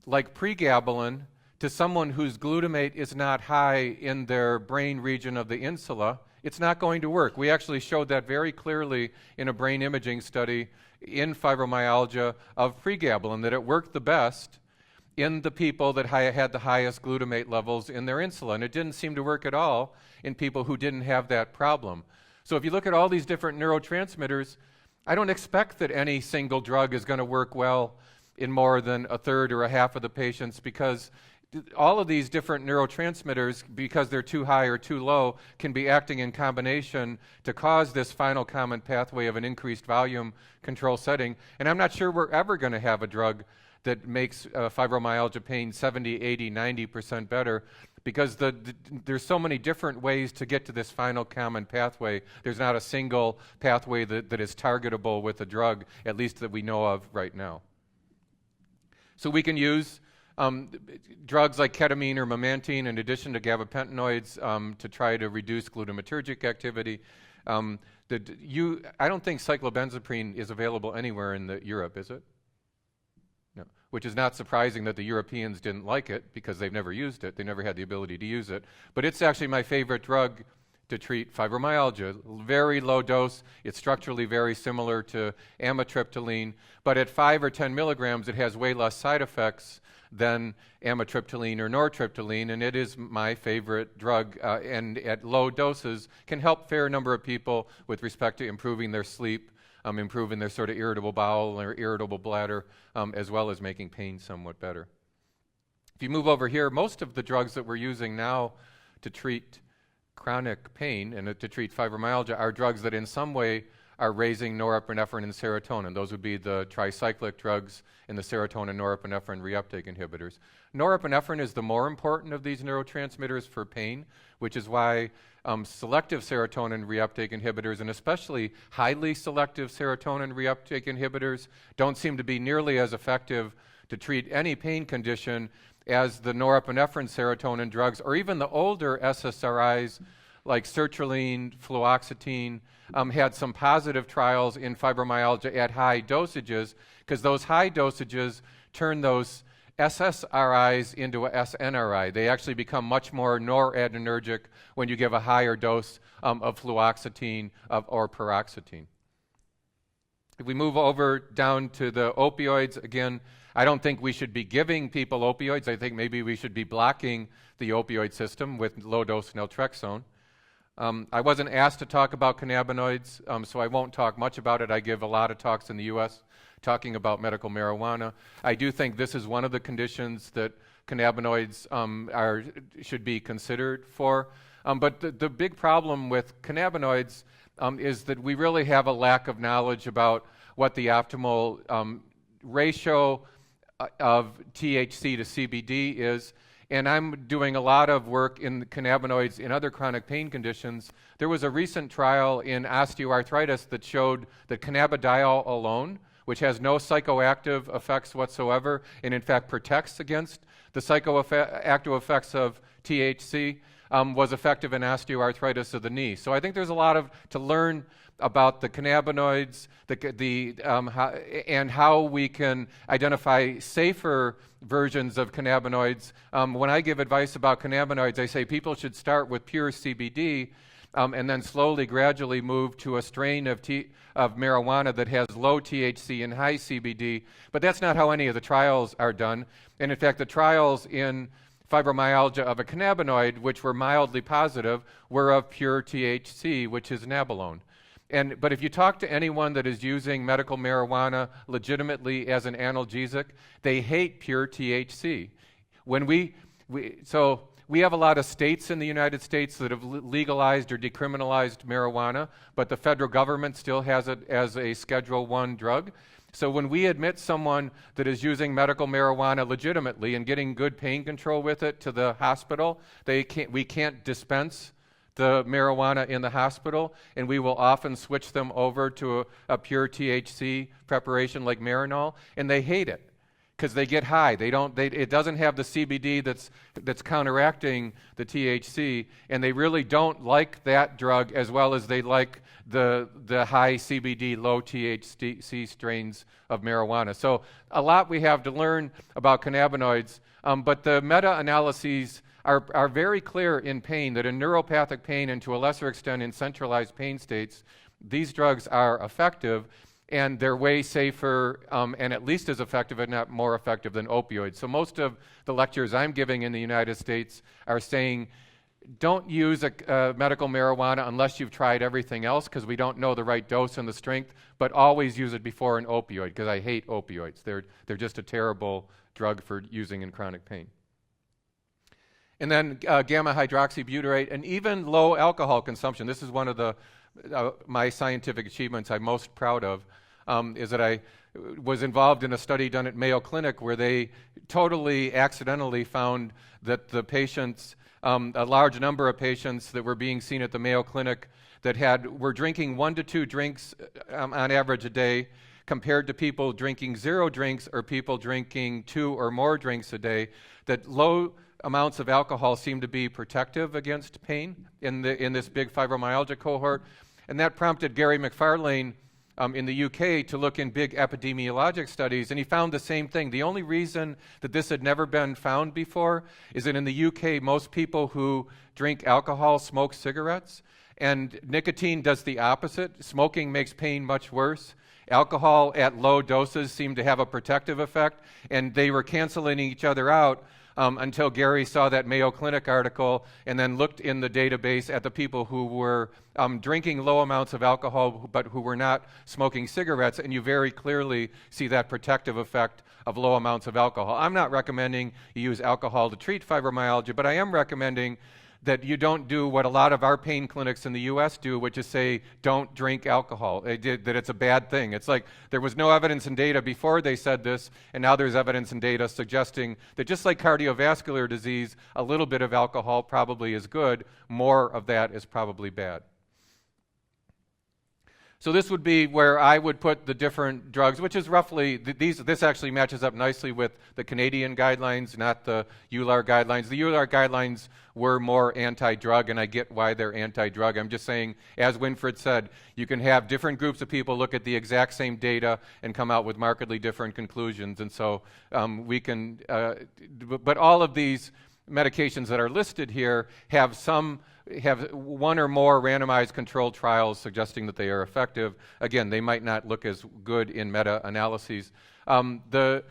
like pregabalin to someone whose glutamate is not high in their brain region of the insula, it's not going to work. We actually showed that very clearly in a brain imaging study in fibromyalgia of pregabalin, that it worked the best in the people that had the highest glutamate levels in their insulin. It didn't seem to work at all in people who didn't have that problem. So if you look at all these different neurotransmitters, I don't expect that any single drug is going to work well in more than a third or a half of the patients, because all of these different neurotransmitters, because they're too high or too low, can be acting in combination to cause this final common pathway of an increased volume control setting. And I'm not sure we're ever going to have a drug that makes fibromyalgia pain 70, 80, 90% better, because there's so many different ways to get to this final common pathway. There's not a single pathway that is targetable with a drug, at least that we know of right now. So we can use drugs like ketamine or memantine in addition to gabapentinoids to try to reduce glutamatergic activity. I don't think cyclobenzaprine is available anywhere in Europe, is it? No. Which is not surprising that the Europeans didn't like it, because they've never used it. They never had the ability to use it. But it's actually my favorite drug to treat fibromyalgia. Very low dose. It's structurally very similar to amitriptyline, but at 5 or 10 milligrams, it has way less side effects than amitriptyline or nortriptyline, and it is my favorite drug, and at low doses can help a fair number of people with respect to improving their sleep, improving their sort of irritable bowel or irritable bladder, as well as making pain somewhat better. If you move over here, most of the drugs that we're using now to treat chronic pain and to treat fibromyalgia are drugs that in some way are raising norepinephrine and serotonin. Those would be the tricyclic drugs and the serotonin norepinephrine reuptake inhibitors. Norepinephrine is the more important of these neurotransmitters for pain, which is why selective serotonin reuptake inhibitors, and especially highly selective serotonin reuptake inhibitors, don't seem to be nearly as effective to treat any pain condition as the norepinephrine serotonin drugs, or even the older SSRIs like sertraline, fluoxetine, had some positive trials in fibromyalgia at high dosages, because those high dosages turn those SSRIs into a SNRI. They actually become much more noradrenergic when you give a higher dose of fluoxetine or paroxetine. If we move over down to the opioids, again, I don't think we should be giving people opioids. I think maybe we should be blocking the opioid system with low-dose naltrexone. I wasn't asked to talk about cannabinoids, so I won't talk much about it. I give a lot of talks in the U.S. talking about medical marijuana. I do think this is one of the conditions that cannabinoids should be considered for. But the big problem with cannabinoids is that we really have a lack of knowledge about what the optimal ratio of THC to CBD is. And I'm doing a lot of work in cannabinoids in other chronic pain conditions. There was a recent trial in osteoarthritis that showed that cannabidiol alone, which has no psychoactive effects whatsoever, and in fact protects against the psychoactive effects of THC, was effective in osteoarthritis of the knee. So I think there's a lot to learn about the cannabinoids, and how we can identify safer versions of cannabinoids. When I give advice about cannabinoids, I say people should start with pure CBD and then slowly, gradually move to a strain of marijuana that has low THC and high CBD. But that's not how any of the trials are done. And in fact, the trials in fibromyalgia of a cannabinoid, which were mildly positive, were of pure THC, which is nabilone. But if you talk to anyone that is using medical marijuana legitimately as an analgesic, they hate pure THC. So we have a lot of states in the United States that have legalized or decriminalized marijuana, but the federal government still has it as a Schedule I drug. So when we admit someone that is using medical marijuana legitimately and getting good pain control with it to the hospital, we can't dispense the marijuana in the hospital, and we will often switch them over to a pure THC preparation like Marinol, and they hate it because they get high. It doesn't have the CBD that's counteracting the THC, and they really don't like that drug as well as they like the high CBD, low THC strains of marijuana. So a lot we have to learn about cannabinoids, but the meta-analyses are very clear in pain, that in neuropathic pain and to a lesser extent in centralized pain states, these drugs are effective, and they're way safer and at least as effective, if not more effective, than opioids. So most of the lectures I'm giving in the United States are saying, don't use a medical marijuana unless you've tried everything else, because we don't know the right dose and the strength, but always use it before an opioid, because I hate opioids. They're just a terrible drug for using in chronic pain. And then gamma hydroxybutyrate, and even low alcohol consumption. This is one of my scientific achievements I'm most proud of, is that I was involved in a study done at Mayo Clinic where they totally accidentally found that the patients, a large number of patients that were being seen at the Mayo Clinic that were drinking 1 to 2 drinks on average a day, compared to people drinking 0 drinks or people drinking 2 or more drinks a day, that low amounts of alcohol seem to be protective against pain in this big fibromyalgia cohort. And that prompted Gary McFarlane in the UK to look in big epidemiologic studies, and he found the same thing. The only reason that this had never been found before is that in the UK, most people who drink alcohol smoke cigarettes, and nicotine does the opposite. Smoking makes pain much worse. Alcohol at low doses seemed to have a protective effect, and they were canceling each other out until Gary saw that Mayo Clinic article and then looked in the database at the people who were drinking low amounts of alcohol but who were not smoking cigarettes, and you very clearly see that protective effect of low amounts of alcohol. I'm not recommending you use alcohol to treat fibromyalgia, but I am recommending that you don't do what a lot of our pain clinics in the US do, which is say, don't drink alcohol, that it's a bad thing. It's like there was no evidence in data before they said this, and now there's evidence in data suggesting that just like cardiovascular disease, a little bit of alcohol probably is good, more of that is probably bad. So this would be where I would put the different drugs, which is roughly, this actually matches up nicely with the Canadian guidelines, not the EULAR guidelines. The EULAR guidelines were more anti-drug, and I get why they're anti-drug. I'm just saying, as Winfred said, you can have different groups of people look at the exact same data and come out with markedly different conclusions. And so we can, but all of these medications that are listed here have one or more randomized controlled trials suggesting that they are effective. Again, they might not look as good in meta-analyses. The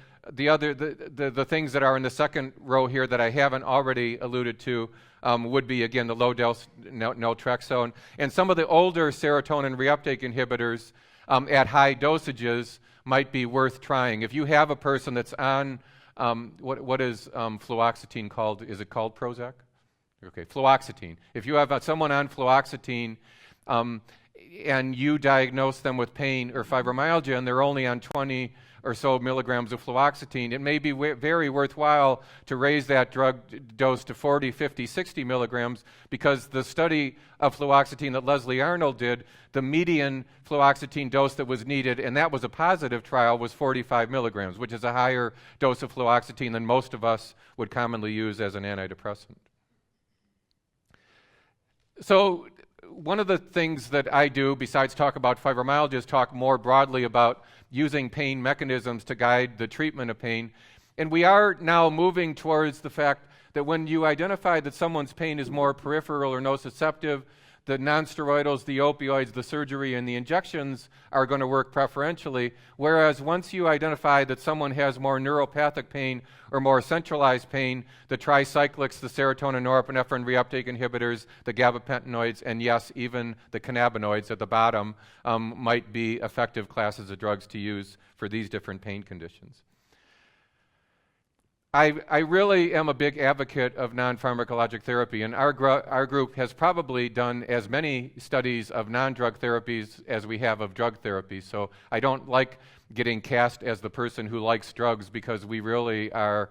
things that are in the second row here that I haven't already alluded to would be, again, the low-dose naltrexone. And some of the older serotonin reuptake inhibitors at high dosages might be worth trying. If you have a person that's on, what is fluoxetine called? Is it called Prozac? Okay, fluoxetine. If you have someone on fluoxetine and you diagnose them with pain or fibromyalgia and they're only on 20 or so milligrams of fluoxetine, it may be very worthwhile to raise that drug dose to 40, 50, 60 milligrams, because the study of fluoxetine that Leslie Arnold did, the median fluoxetine dose that was needed, and that was a positive trial, was 45 milligrams, which is a higher dose of fluoxetine than most of us would commonly use as an antidepressant. So one of the things that I do, besides talk about fibromyalgia, is talk more broadly about using pain mechanisms to guide the treatment of pain. And we are now moving towards the fact that when you identify that someone's pain is more peripheral or nociceptive, the nonsteroidals, the opioids, the surgery, and the injections are going to work preferentially, whereas once you identify that someone has more neuropathic pain or more centralized pain, the tricyclics, the serotonin norepinephrine reuptake inhibitors, the gabapentinoids, and yes, even the cannabinoids at the bottom might be effective classes of drugs to use for these different pain conditions. I really am a big advocate of non-pharmacologic therapy, and our group has probably done as many studies of non-drug therapies as we have of drug therapy. So I don't like getting cast as the person who likes drugs, because we really are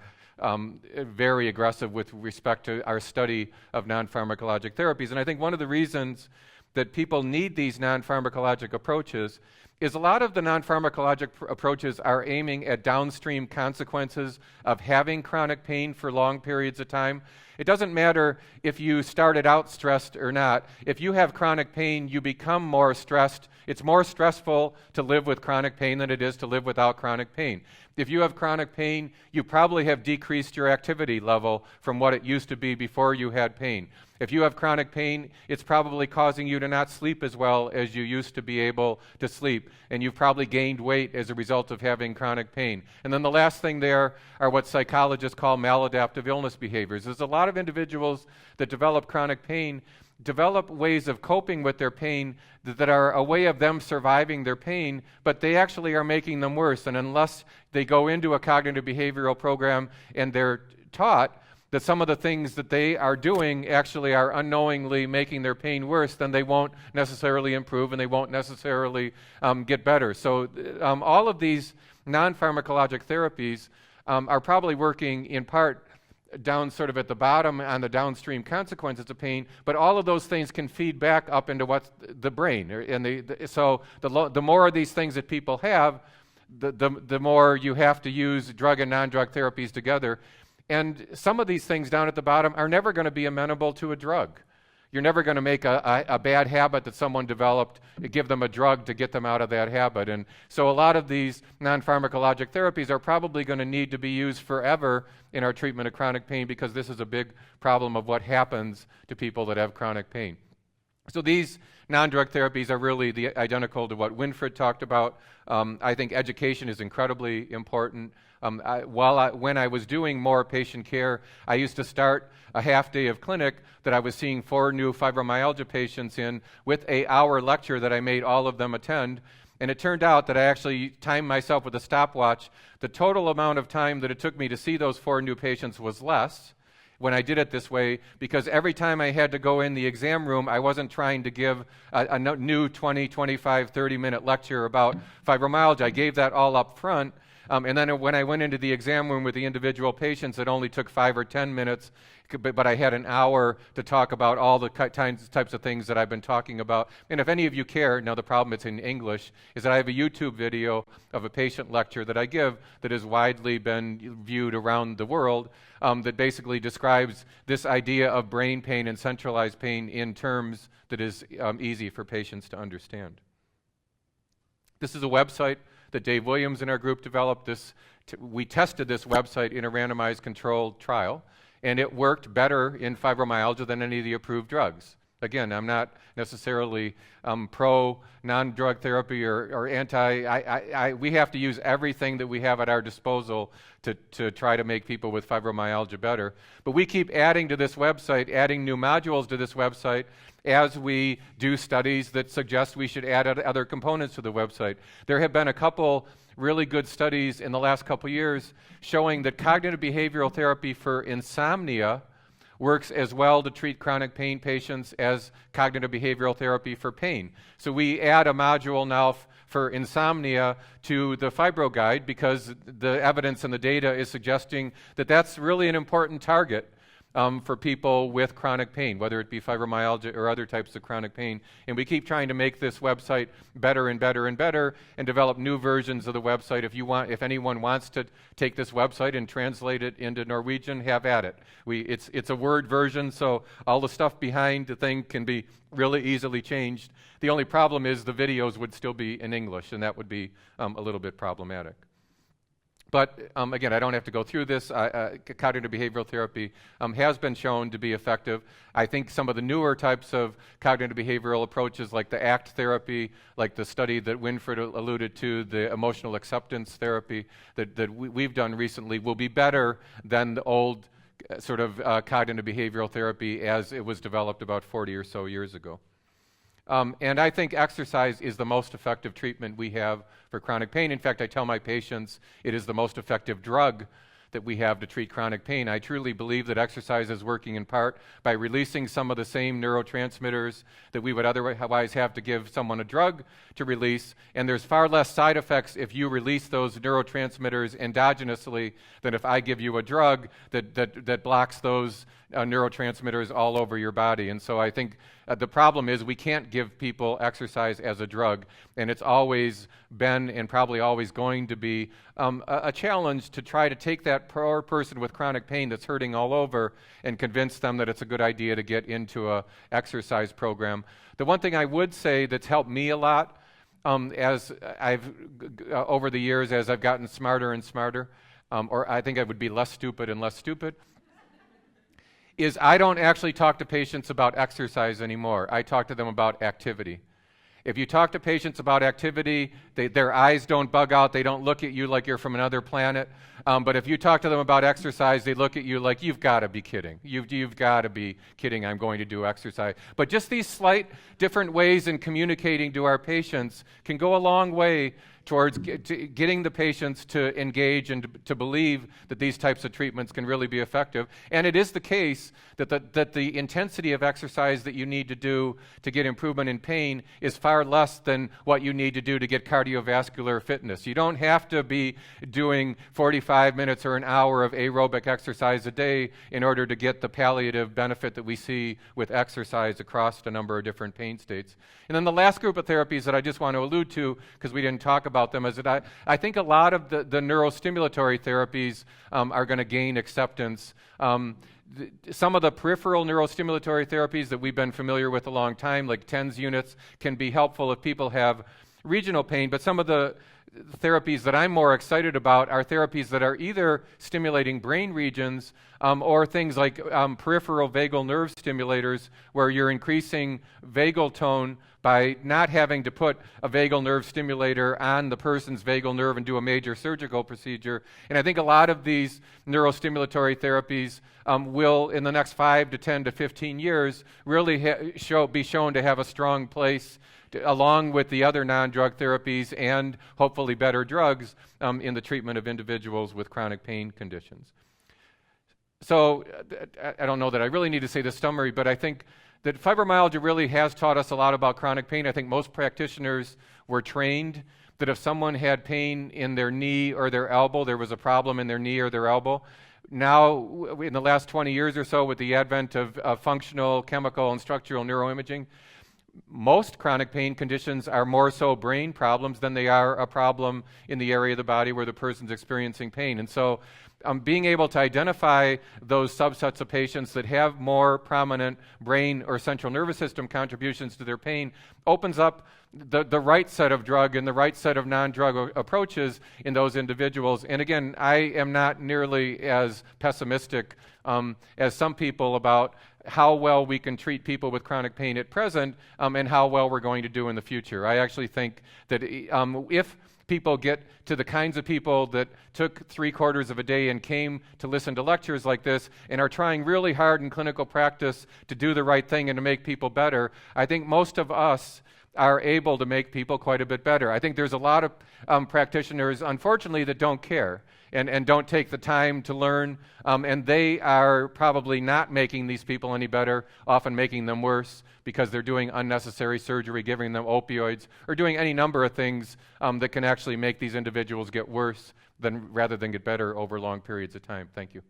very aggressive with respect to our study of non-pharmacologic therapies. And I think one of the reasons that people need these non-pharmacologic approaches is a lot of the non-pharmacologic approaches are aiming at downstream consequences of having chronic pain for long periods of time. It doesn't matter if you started out stressed or not. If you have chronic pain, you become more stressed. It's more stressful to live with chronic pain than it is to live without chronic pain. If you have chronic pain, you probably have decreased your activity level from what it used to be before you had pain. If you have chronic pain, it's probably causing you to not sleep as well as you used to be able to sleep, and you've probably gained weight as a result of having chronic pain. And then the last thing there are what psychologists call maladaptive illness behaviors. There's a lot of individuals that develop chronic pain develop ways of coping with their pain that are a way of them surviving their pain, but they actually are making them worse. And unless they go into a cognitive behavioral program and they're taught that some of the things that they are doing actually are unknowingly making their pain worse, then they won't necessarily improve and they won't necessarily get better. So all of these non-pharmacologic therapies are probably working in part down sort of at the bottom on the downstream consequences of pain, but all of those things can feed back up into what's the brain. And so the more of these things that people have, the more you have to use drug and non-drug therapies together. And some of these things down at the bottom are never going to be amenable to a drug. You're never going to make a bad habit that someone developed, give them a drug to get them out of that habit. And so a lot of these non-pharmacologic therapies are probably going to need to be used forever in our treatment of chronic pain, because this is a big problem of what happens to people that have chronic pain. So these non-drug therapies are really identical to what Winfried talked about. I think education is incredibly important. When I was doing more patient care, I used to start a half day of clinic that I was seeing 4 new fibromyalgia patients in with an hour lecture that I made all of them attend. And it turned out that I actually timed myself with a stopwatch. The total amount of time that it took me to see those 4 new patients was less when I did it this way, because every time I had to go in the exam room, I wasn't trying to give a new 20, 25, 30-minute lecture about fibromyalgia. I gave that all up front. And then when I went into the exam room with the individual patients, it only took 5 or 10 minutes, but I had an hour to talk about all the types of things that I've been talking about. And if any of you care, now the problem it's in English, is that I have a YouTube video of a patient lecture that I give that has widely been viewed around the world, that basically describes this idea of brain pain and centralized pain in terms that is easy for patients to understand. This is a website that Dave Williams in our group developed. We tested this website in a randomized controlled trial, and it worked better in fibromyalgia than any of the approved drugs. Again, I'm not necessarily pro non-drug therapy or anti. We have to use everything that we have at our disposal to try to make people with fibromyalgia better. But we keep adding to this website, adding new modules to this website as we do studies that suggest we should add other components to the website. There have been a couple really good studies in the last couple years showing that cognitive behavioral therapy for insomnia works as well to treat chronic pain patients as cognitive behavioral therapy for pain. So we add a module now for insomnia to the Fibro Guide, because the evidence and the data is suggesting that that's really an important target for people with chronic pain, whether it be fibromyalgia or other types of chronic pain. And we keep trying to make this website better and better and better, and develop new versions of the website. If anyone wants to take this website and translate it into Norwegian, have at it. It's a Word version, so all the stuff behind the thing can be really easily changed. The only problem is the videos would still be in English, and that would be a little bit problematic. But again, I don't have to go through this. Cognitive behavioral therapy has been shown to be effective. I think some of the newer types of cognitive behavioral approaches, like the ACT therapy, like the study that Winfried alluded to, the emotional acceptance therapy that we've done recently, will be better than the old sort of cognitive behavioral therapy as it was developed about 40 or so years ago. And I think exercise is the most effective treatment we have for chronic pain. In fact, I tell my patients it is the most effective drug that we have to treat chronic pain. I truly believe that exercise is working in part by releasing some of the same neurotransmitters that we would otherwise have to give someone a drug to release, and there's far less side effects if you release those neurotransmitters endogenously than if I give you a drug that blocks those neurotransmitters all over your body. And so I think the problem is we can't give people exercise as a drug, and it's always been and probably always going to be a challenge to try to take that poor person with chronic pain that's hurting all over and convince them that it's a good idea to get into a exercise program. The one thing I would say that's helped me a lot as I've over the years, as I've gotten smarter and smarter, or I think I would be less stupid and less stupid, is I don't actually talk to patients about exercise anymore. I talk to them about activity. If you talk to patients about activity, their eyes don't bug out. They don't look at you like you're from another planet. But if you talk to them about exercise, they look at you like, you've got to be kidding. You've got to be kidding. I'm going to do exercise. But just these slight different ways in communicating to our patients can go a long way towards getting the patients to engage and to believe that these types of treatments can really be effective. And it is the case that the intensity of exercise that you need to do to get improvement in pain is far less than what you need to do to get cardiovascular fitness. You don't have to be doing 45 minutes or an hour of aerobic exercise a day in order to get the palliative benefit that we see with exercise across a number of different pain states. And then the last group of therapies that I just want to allude to, because we didn't talk about them, is that I think a lot of the neurostimulatory therapies are going to gain acceptance. some of the peripheral neurostimulatory therapies that we've been familiar with a long time, like TENS units, can be helpful if people have regional pain, but some of the therapies that I'm more excited about are therapies that are either stimulating brain regions or things like peripheral vagal nerve stimulators, where you're increasing vagal tone by not having to put a vagal nerve stimulator on the person's vagal nerve and do a major surgical procedure. And I think a lot of these neurostimulatory therapies will, in the next 5 to 10 to 15 years, really be shown to have a strong place along with the other non-drug therapies and hopefully better drugs in the treatment of individuals with chronic pain conditions. So I don't know that I really need to say the summary, but I think that fibromyalgia really has taught us a lot about chronic pain. I think most practitioners were trained that if someone had pain in their knee or their elbow, there was a problem in their knee or their elbow. Now, in the last 20 years or so, with the advent of functional, chemical, and structural neuroimaging, most chronic pain conditions are more so brain problems than they are a problem in the area of the body where the person's experiencing pain. And so being able to identify those subsets of patients that have more prominent brain or central nervous system contributions to their pain opens up the right set of drug and the right set of non-drug approaches in those individuals. And again, I am not nearly as pessimistic as some people about how well we can treat people with chronic pain at present and how well we're going to do in the future. I actually think that if people get to the kinds of people that took 3/4 of a day and came to listen to lectures like this and are trying really hard in clinical practice to do the right thing and to make people better, I think most of us are able to make people quite a bit better. I think there's a lot of practitioners, unfortunately, that don't care and don't take the time to learn, and they are probably not making these people any better, often making them worse because they're doing unnecessary surgery, giving them opioids, or doing any number of things that can actually make these individuals get worse rather than get better over long periods of time. Thank you.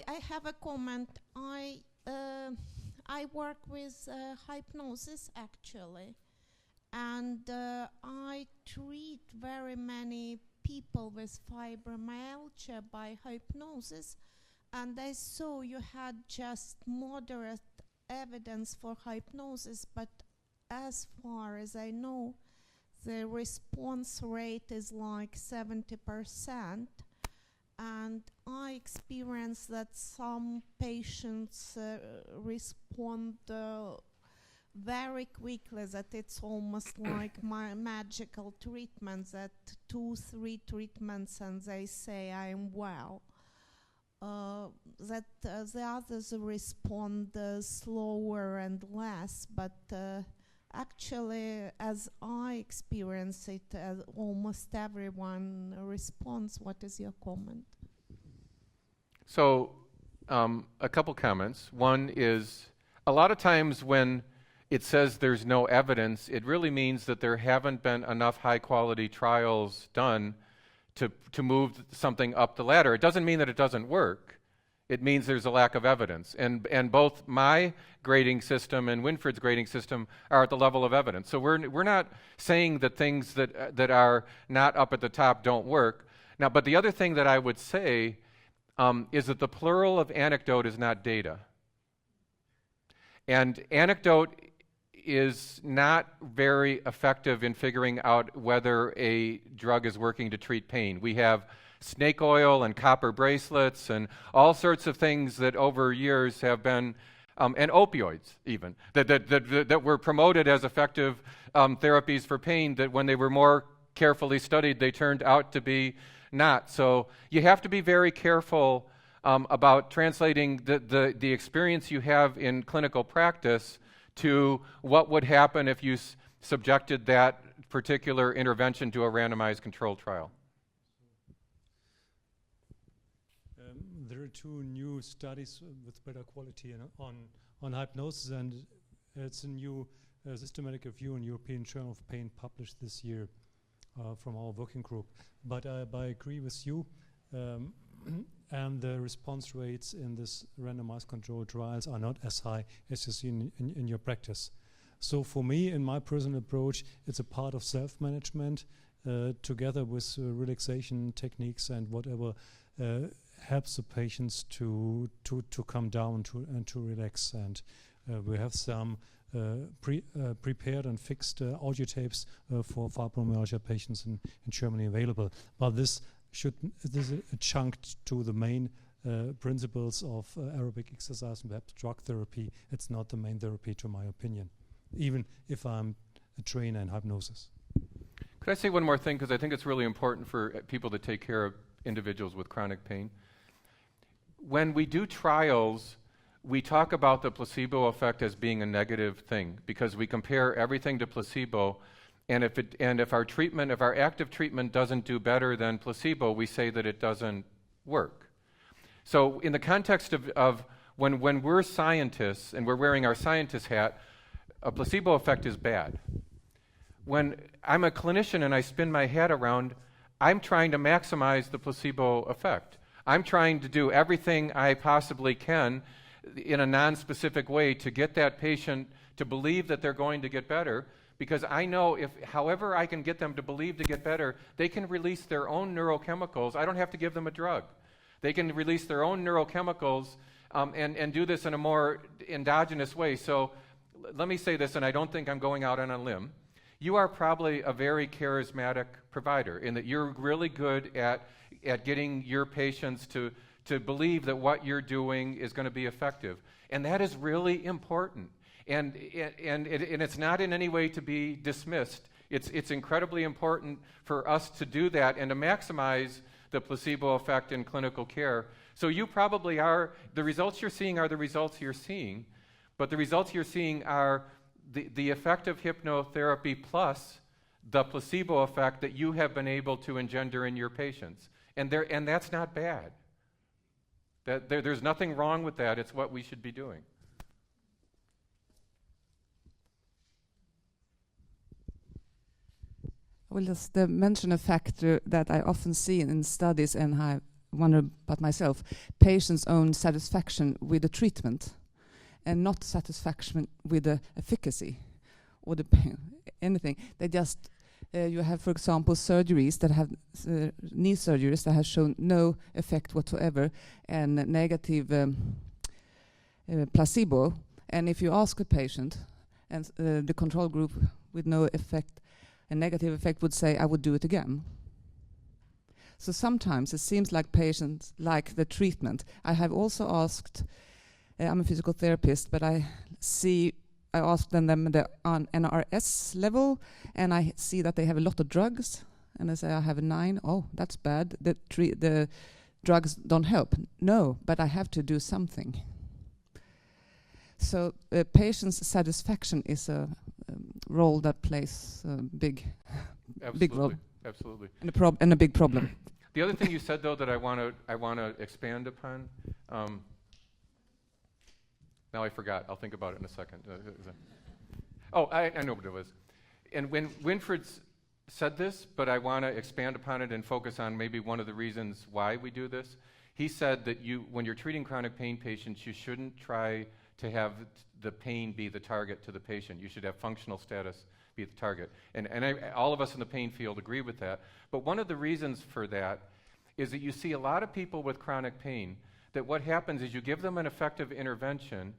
I have a comment. I work with hypnosis actually, and I treat very many people with fibromyalgia by hypnosis, and I saw you had just moderate evidence for hypnosis, but as far as I know, the response rate is like 70%. And I experienced that some patients respond very quickly, that it's almost like my magical treatments, that 2-3 treatments and they say I am well. That the others respond slower and less, but actually, as I experience it, almost everyone responds. What is your comment? So, a couple comments. One is, a lot of times when it says there's no evidence, it really means that there haven't been enough high-quality trials done to move something up the ladder. It doesn't mean that it doesn't work. It means there's a lack of evidence. And both my grading system and Winfried's grading system are at the level of evidence. So we're not saying that things that are not up at the top don't work. Now, but the other thing that I would say is that the plural of anecdote is not data. And anecdote is not very effective in figuring out whether a drug is working to treat pain. We have snake oil and copper bracelets and all sorts of things that over years have been, and opioids even, that were promoted as effective therapies for pain, that when they were more carefully studied, they turned out to be not. So you have to be very careful about translating the experience you have in clinical practice to what would happen if you subjected that particular intervention to a randomized controlled trial. There are 2 new studies with better quality on hypnosis, and it's a new systematic review in European Journal of Pain published this year from our working group. But I agree with you, and the response rates in this randomized controlled trials are not as high as you see in your practice. So for me, in my personal approach, it's a part of self-management. together with relaxation techniques and whatever helps the patients to come down and to relax. And we have some prepared and fixed audio tapes for fibromyalgia patients in Germany available. But this is a chunk to the main principles of aerobic exercise and perhaps drug therapy. It's not the main therapy, to my opinion, even if I'm a trainer in hypnosis. Could I say one more thing? Because I think it's really important for people to take care of individuals with chronic pain. When we do trials, we talk about the placebo effect as being a negative thing because we compare everything to placebo, and if our active treatment doesn't do better than placebo, we say that it doesn't work. So in the context of when we're scientists and we're wearing our scientist hat, a placebo effect is bad. When I'm a clinician and I spin my hat around, I'm trying to maximize the placebo effect. I'm trying to do everything I possibly can in a non-specific way to get that patient to believe that they're going to get better, because I know if however I can get them to believe to get better, they can release their own neurochemicals. I don't have to give them a drug. They can release their own neurochemicals and do this in a more endogenous way. So let me say this, and I don't think I'm going out on a limb. You are probably a very charismatic provider in that you're really good at getting your patients to believe that what you're doing is going to be effective. And that is really important. And it's not in any way to be dismissed. It's incredibly important for us to do that and to maximize the placebo effect in clinical care. So you probably are, the results you're seeing are the results you're seeing, but the results you're seeing are the effect of hypnotherapy plus the placebo effect that you have been able to engender in your patients. And that's not bad. There's nothing wrong with that. It's what we should be doing. I will just mention a factor that I often see in studies, and I wonder about myself: patients' own satisfaction with the treatment, and not satisfaction with the efficacy or the anything. They just you have, for example, surgeries that have knee surgeries that have shown no effect whatsoever, and negative placebo. And if you ask a patient, and the control group with no effect, a negative effect, would say, I would do it again. So sometimes it seems like patients like the treatment. I have also asked, I'm a physical therapist, but I asked them the NRS level, and I see that they have a lot of drugs, and I say, I have a 9. Oh, that's bad. The drugs don't help. No, but I have to do something. So patient's satisfaction is a role that plays a big role. Absolutely. And a big problem. The other thing you said, though, that I want to expand upon. Now I forgot. I'll think about it in a second. I know what it was. And when Winfried said this, but I want to expand upon it and focus on maybe one of the reasons why we do this. He said that when you're treating chronic pain patients, you shouldn't try to have the pain be the target to the patient. You should have functional status be the target. And all of us in the pain field agree with that. But one of the reasons for that is that you see a lot of people with chronic pain that what happens is you give them an effective intervention,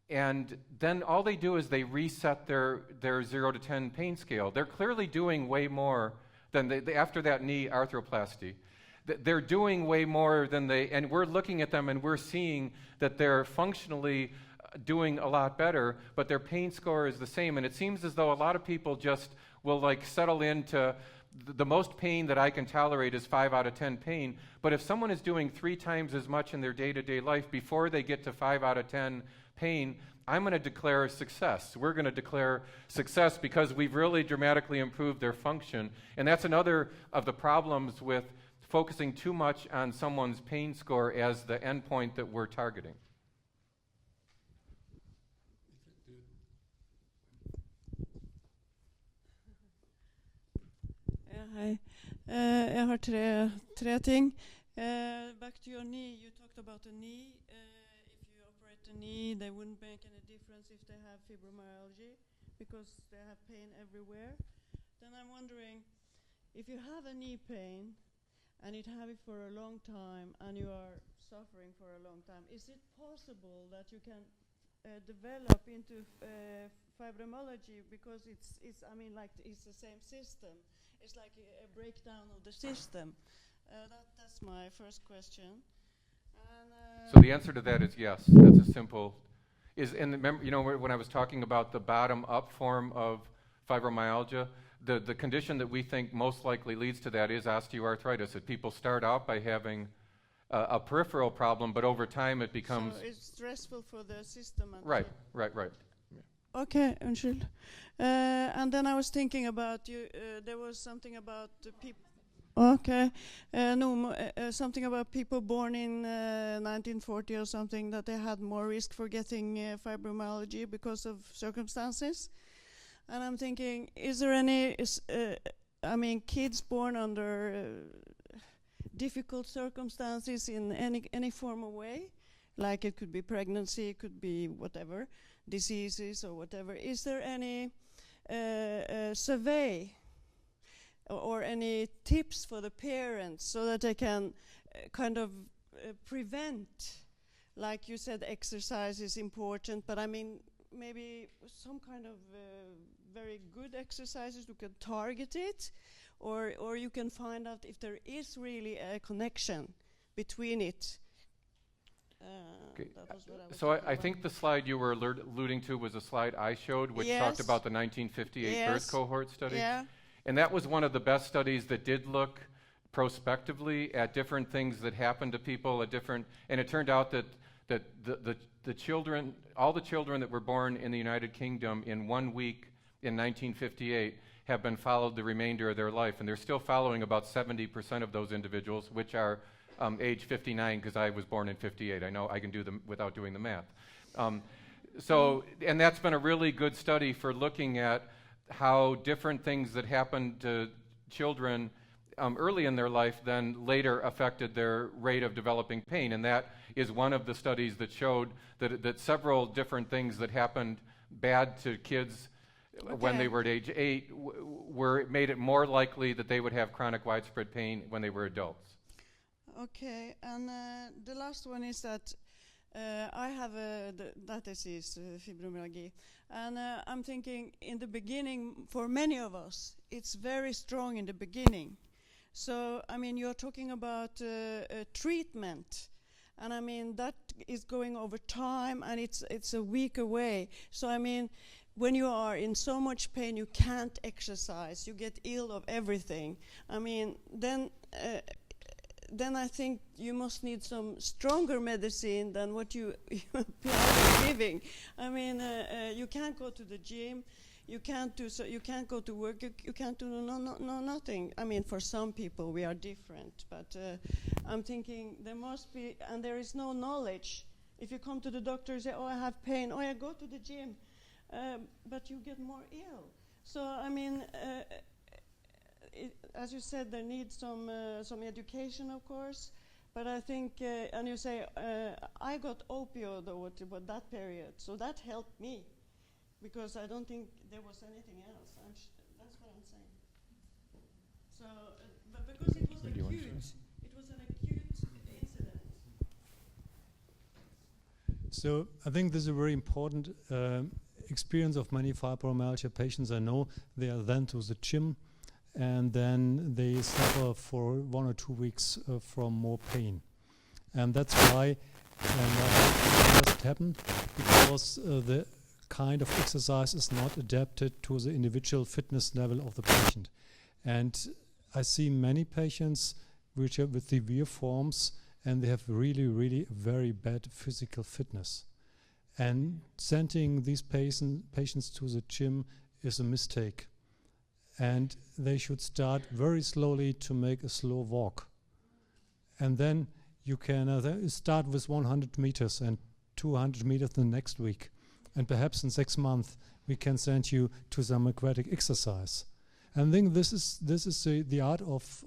and then all they do is they reset their 0 to 10 pain scale. They're clearly doing way more than after that knee arthroplasty. They're doing way more than and we're looking at them and we're seeing that they're functionally doing a lot better, but their pain score is the same. And it seems as though a lot of people just will settle into the most pain that I can tolerate is 5 out of 10 pain. But if someone is doing 3 times as much in their day-to-day life before they get to 5 out of 10 pain, I'm going to declare success. We're going to declare success because we've really dramatically improved their function. And that's another of the problems with focusing too much on someone's pain score as the endpoint that we're targeting. Hi. Jag har tre ting. Back to your knee, you talked about the knee. If you operate the knee, they wouldn't make any difference if they have fibromyalgia because they have pain everywhere. Then I'm wondering, if you have a knee pain and you have it for a long time and you are suffering for a long time, is it possible that you can develop into fibromyalgia, because it's I mean, like, it's the same system. It's like a breakdown of the system. That's my first question. And, So the answer to that is yes. That's a simple. Remember, you know, when I was talking about the bottom-up form of fibromyalgia, the condition that we think most likely leads to that is osteoarthritis. That people start out by having a peripheral problem, but over time it becomes. So it's stressful for the system. Right. Okay, unnskyld. And then I was thinking about you. There was something about the people. Okay, something about people born in 1940 or something, that they had more risk for getting fibromyalgia because of circumstances. And I'm thinking, is there any? I mean, kids born under difficult circumstances in any form of way, like it could be pregnancy, it could be whatever, diseases or whatever. Is there any survey or any tips for the parents so that they can kind of prevent? Like you said, exercise is important, but I mean, maybe some kind of very good exercises you can target it, or you can find out if there is really a connection between it. Okay. That was what I was So I think the slide you were alluding to was a slide I showed, which talked about the 1958 birth cohort study. Yeah. And that was one of the best studies that did look prospectively at different things that happened to people at different, and it turned out that the children, all the children that were born in the United Kingdom in 1 week in 1958 have been followed the remainder of their life, and they're still following about 70% of those individuals, which are age 59, because I was born in 58. I know I can do them without doing the math. And that's been a really good study for looking at how different things that happened to children early in their life then later affected their rate of developing pain. And that is one of the studies that showed that several different things that happened bad to kids when they were at age 8 made it more likely that they would have chronic widespread pain when they were adults. Okay, and the last one is that I have that disease, fibromyalgia, and I'm thinking in the beginning, for many of us, it's very strong in the beginning. So, I mean, you're talking about treatment, and I mean, that is going over time, and it's a week away. So, I mean, when you are in so much pain, you can't exercise, you get ill of everything. I mean, then I think you must need some stronger medicine than what you are giving. I mean, you can't go to the gym, you can't go to work, you can't do nothing. I mean, for some people we are different, but I'm thinking there must be, and there is no knowledge. If you come to the doctor and say, oh, I have pain, oh, I go to the gym, but you get more ill. So, I mean, as you said, there needs some education, of course, but I think, and you say, I got opioid over that period, so that helped me, because I don't think there was anything else. That's what I'm saying. So, but because it was acute, it was an acute incident. So I think this is a very important experience of many fibromyalgia patients. I know they are then to the gym, and then they suffer for 1 or 2 weeks from more pain. And that's why that doesn't happen, because the kind of exercise is not adapted to the individual fitness level of the patient. And I see many patients which are with severe forms, and they have really, really very bad physical fitness. And sending these patients to the gym is a mistake. And they should start very slowly to make a slow walk. And then you can start with 100 meters and 200 meters the next week. And perhaps in 6 months we can send you to some aquatic exercise. And I think this is the art of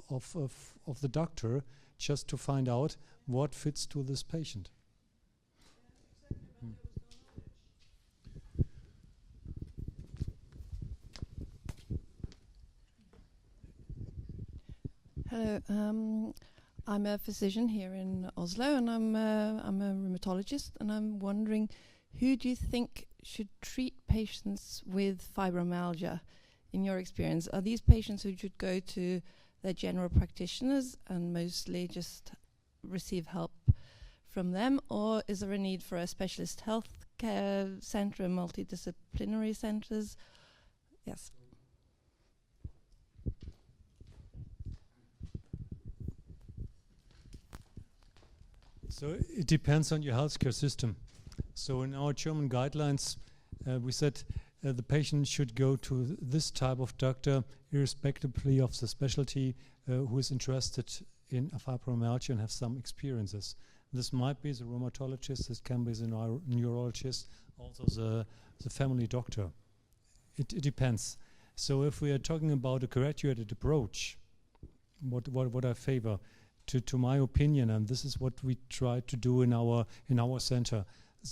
the doctor, just to find out what fits to this patient. Hello. I'm a physician here in Oslo, and I'm a rheumatologist, and I'm wondering, who do you think should treat patients with fibromyalgia? In your experience, are these patients who should go to their general practitioners and mostly just receive help from them, or is there a need for a specialist health care center and multidisciplinary centers? Yes. So it depends on your healthcare system. So in our German guidelines, we said the patient should go to this type of doctor, irrespectively of the specialty, who is interested in a fibromyalgia and have some experiences. This might be the rheumatologist, this can be the neurologist, also the family doctor. It depends. So if we are talking about a graduated approach, what I favor, to my opinion, and this is what we try to do in our center,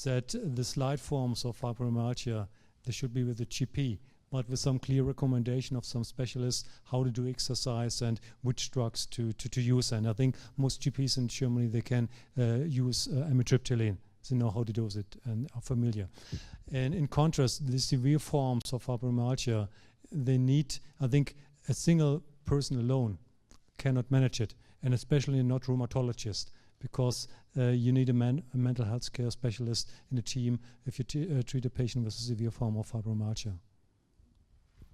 that the slight forms of fibromyalgia, they should be with the GP, but with some clear recommendation of some specialists how to do exercise and which drugs to use. And I think most GPs in Germany, they can use amitriptyline. They know how to dose it and are familiar. And in contrast, the severe forms of fibromyalgia, they need, I think, a single person alone cannot manage it, and especially not rheumatologist, because you need a mental health care specialist in the team if you treat a patient with a severe form of fibromyalgia.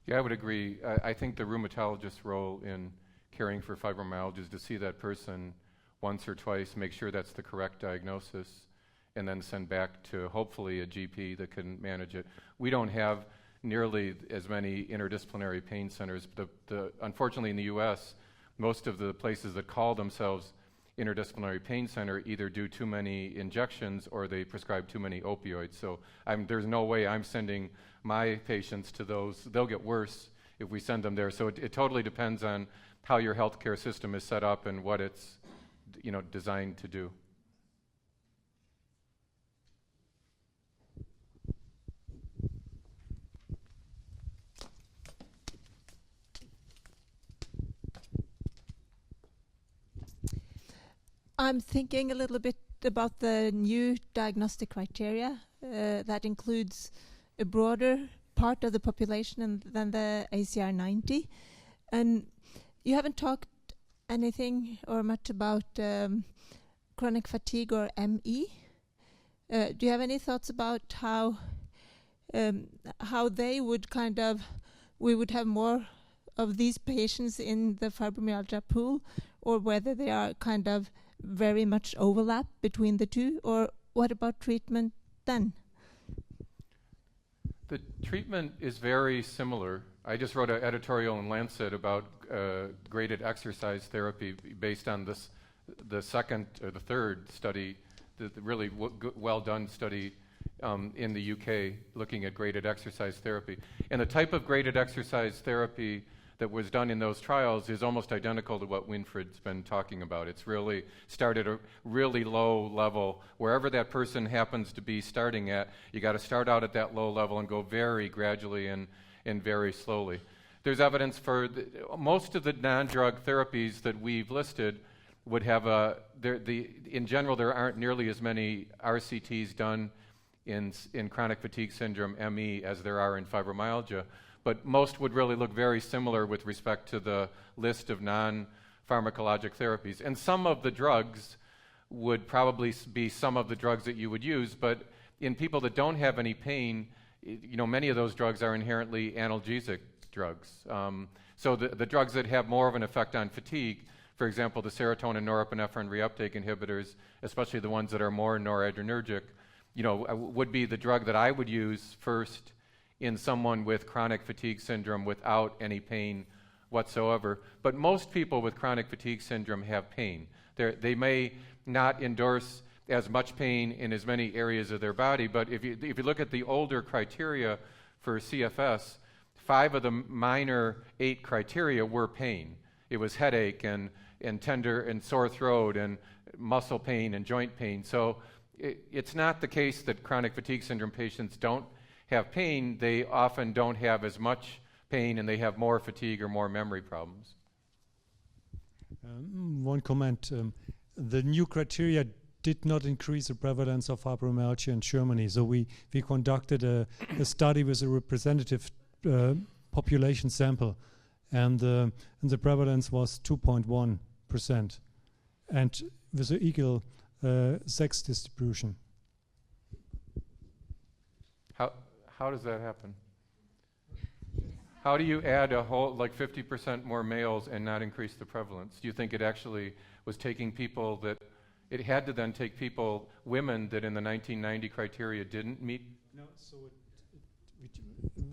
Yeah, I would agree. I think the rheumatologist's role in caring for fibromyalgia is to see that person once or twice, make sure that's the correct diagnosis, and then send back to hopefully a GP that can manage it. We don't have nearly as many interdisciplinary pain centers. Unfortunately, in the U.S., most of the places that call themselves interdisciplinary pain center either do too many injections or they prescribe too many opioids. So there's no way I'm sending my patients to those. They'll get worse if we send them there. So it totally depends on how your healthcare system is set up and what it's designed to do. I'm thinking a little bit about the new diagnostic criteria that includes a broader part of the population than the ACR 90. And you haven't talked anything or much about chronic fatigue or ME. Do you have any thoughts about how they would we would have more of these patients in the fibromyalgia pool, or whether they are very much overlap between the two, or what about treatment then? The treatment is very similar. I just wrote an editorial in Lancet about graded exercise therapy based on the second or the third study, the really well done study in the UK looking at graded exercise therapy. And the type of graded exercise therapy that was done in those trials is almost identical to what Winfried's been talking about. It's really started at a really low level. Wherever that person happens to be starting at, you got to start out at that low level and go very gradually and very slowly. There's evidence for most of the non-drug therapies that we've listed would have in general, there aren't nearly as many RCTs done in chronic fatigue syndrome, ME, as there are in fibromyalgia. But most would really look very similar with respect to the list of non-pharmacologic therapies. And some of the drugs would probably be some of the drugs that you would use, but in people that don't have any pain, many of those drugs are inherently analgesic drugs. So the drugs that have more of an effect on fatigue, for example, the serotonin norepinephrine reuptake inhibitors, especially the ones that are more noradrenergic, would be the drug that I would use first in someone with chronic fatigue syndrome without any pain whatsoever. But most people with chronic fatigue syndrome have pain. They may not endorse as much pain in as many areas of their body, but if you look at the older criteria for CFS, 5 of the minor 8 criteria were pain. It was headache and tender and sore throat and muscle pain and joint pain. So it's not the case that chronic fatigue syndrome patients don't have pain. They often don't have as much pain and they have more fatigue or more memory problems. One comment. The new criteria did not increase the prevalence of fibromyalgia in Germany. So we conducted a study with a representative population sample, and the prevalence was 2.1%, and with an equal sex distribution. How does that happen? How do you add a whole, like 50% more males and not increase the prevalence? Do you think it actually was taking people that, it had to then take people, women that in the 1990 criteria didn't meet? No, so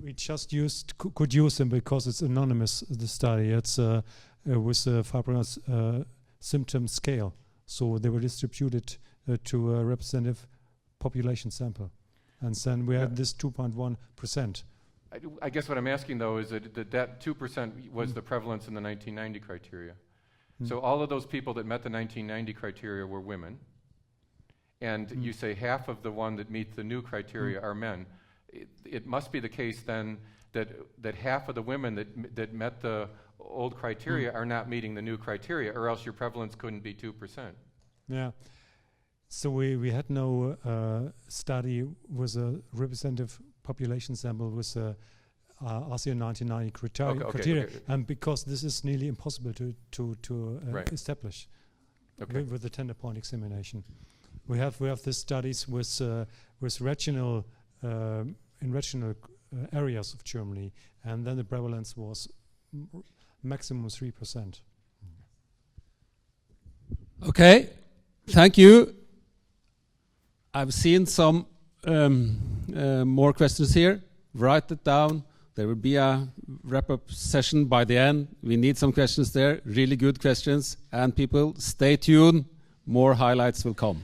we just could use them because it's anonymous, the study. It's with a fibromyalgia symptom scale. So they were distributed to a representative population sample. And then we had this 2.1%. I guess what I'm asking, though, is that 2% was the prevalence in the 1990 criteria. So all of those people that met the 1990 criteria were women, and you say half of the one that meet the new criteria are men. It must be the case then that half of the women that met the old criteria are not meeting the new criteria, or else your prevalence couldn't be 2%. Yeah. So we had no study with a representative population sample with ASEAN 1990 criteria, and because this is nearly impossible to establish with the tender point examination. We have these studies with regional in regional areas of Germany, and then the prevalence was maximum 3%. Okay, thank you. I've seen some more questions here. Write it down. There will be a wrap-up session by the end. We need some questions there, really good questions. And people, stay tuned. More highlights will come.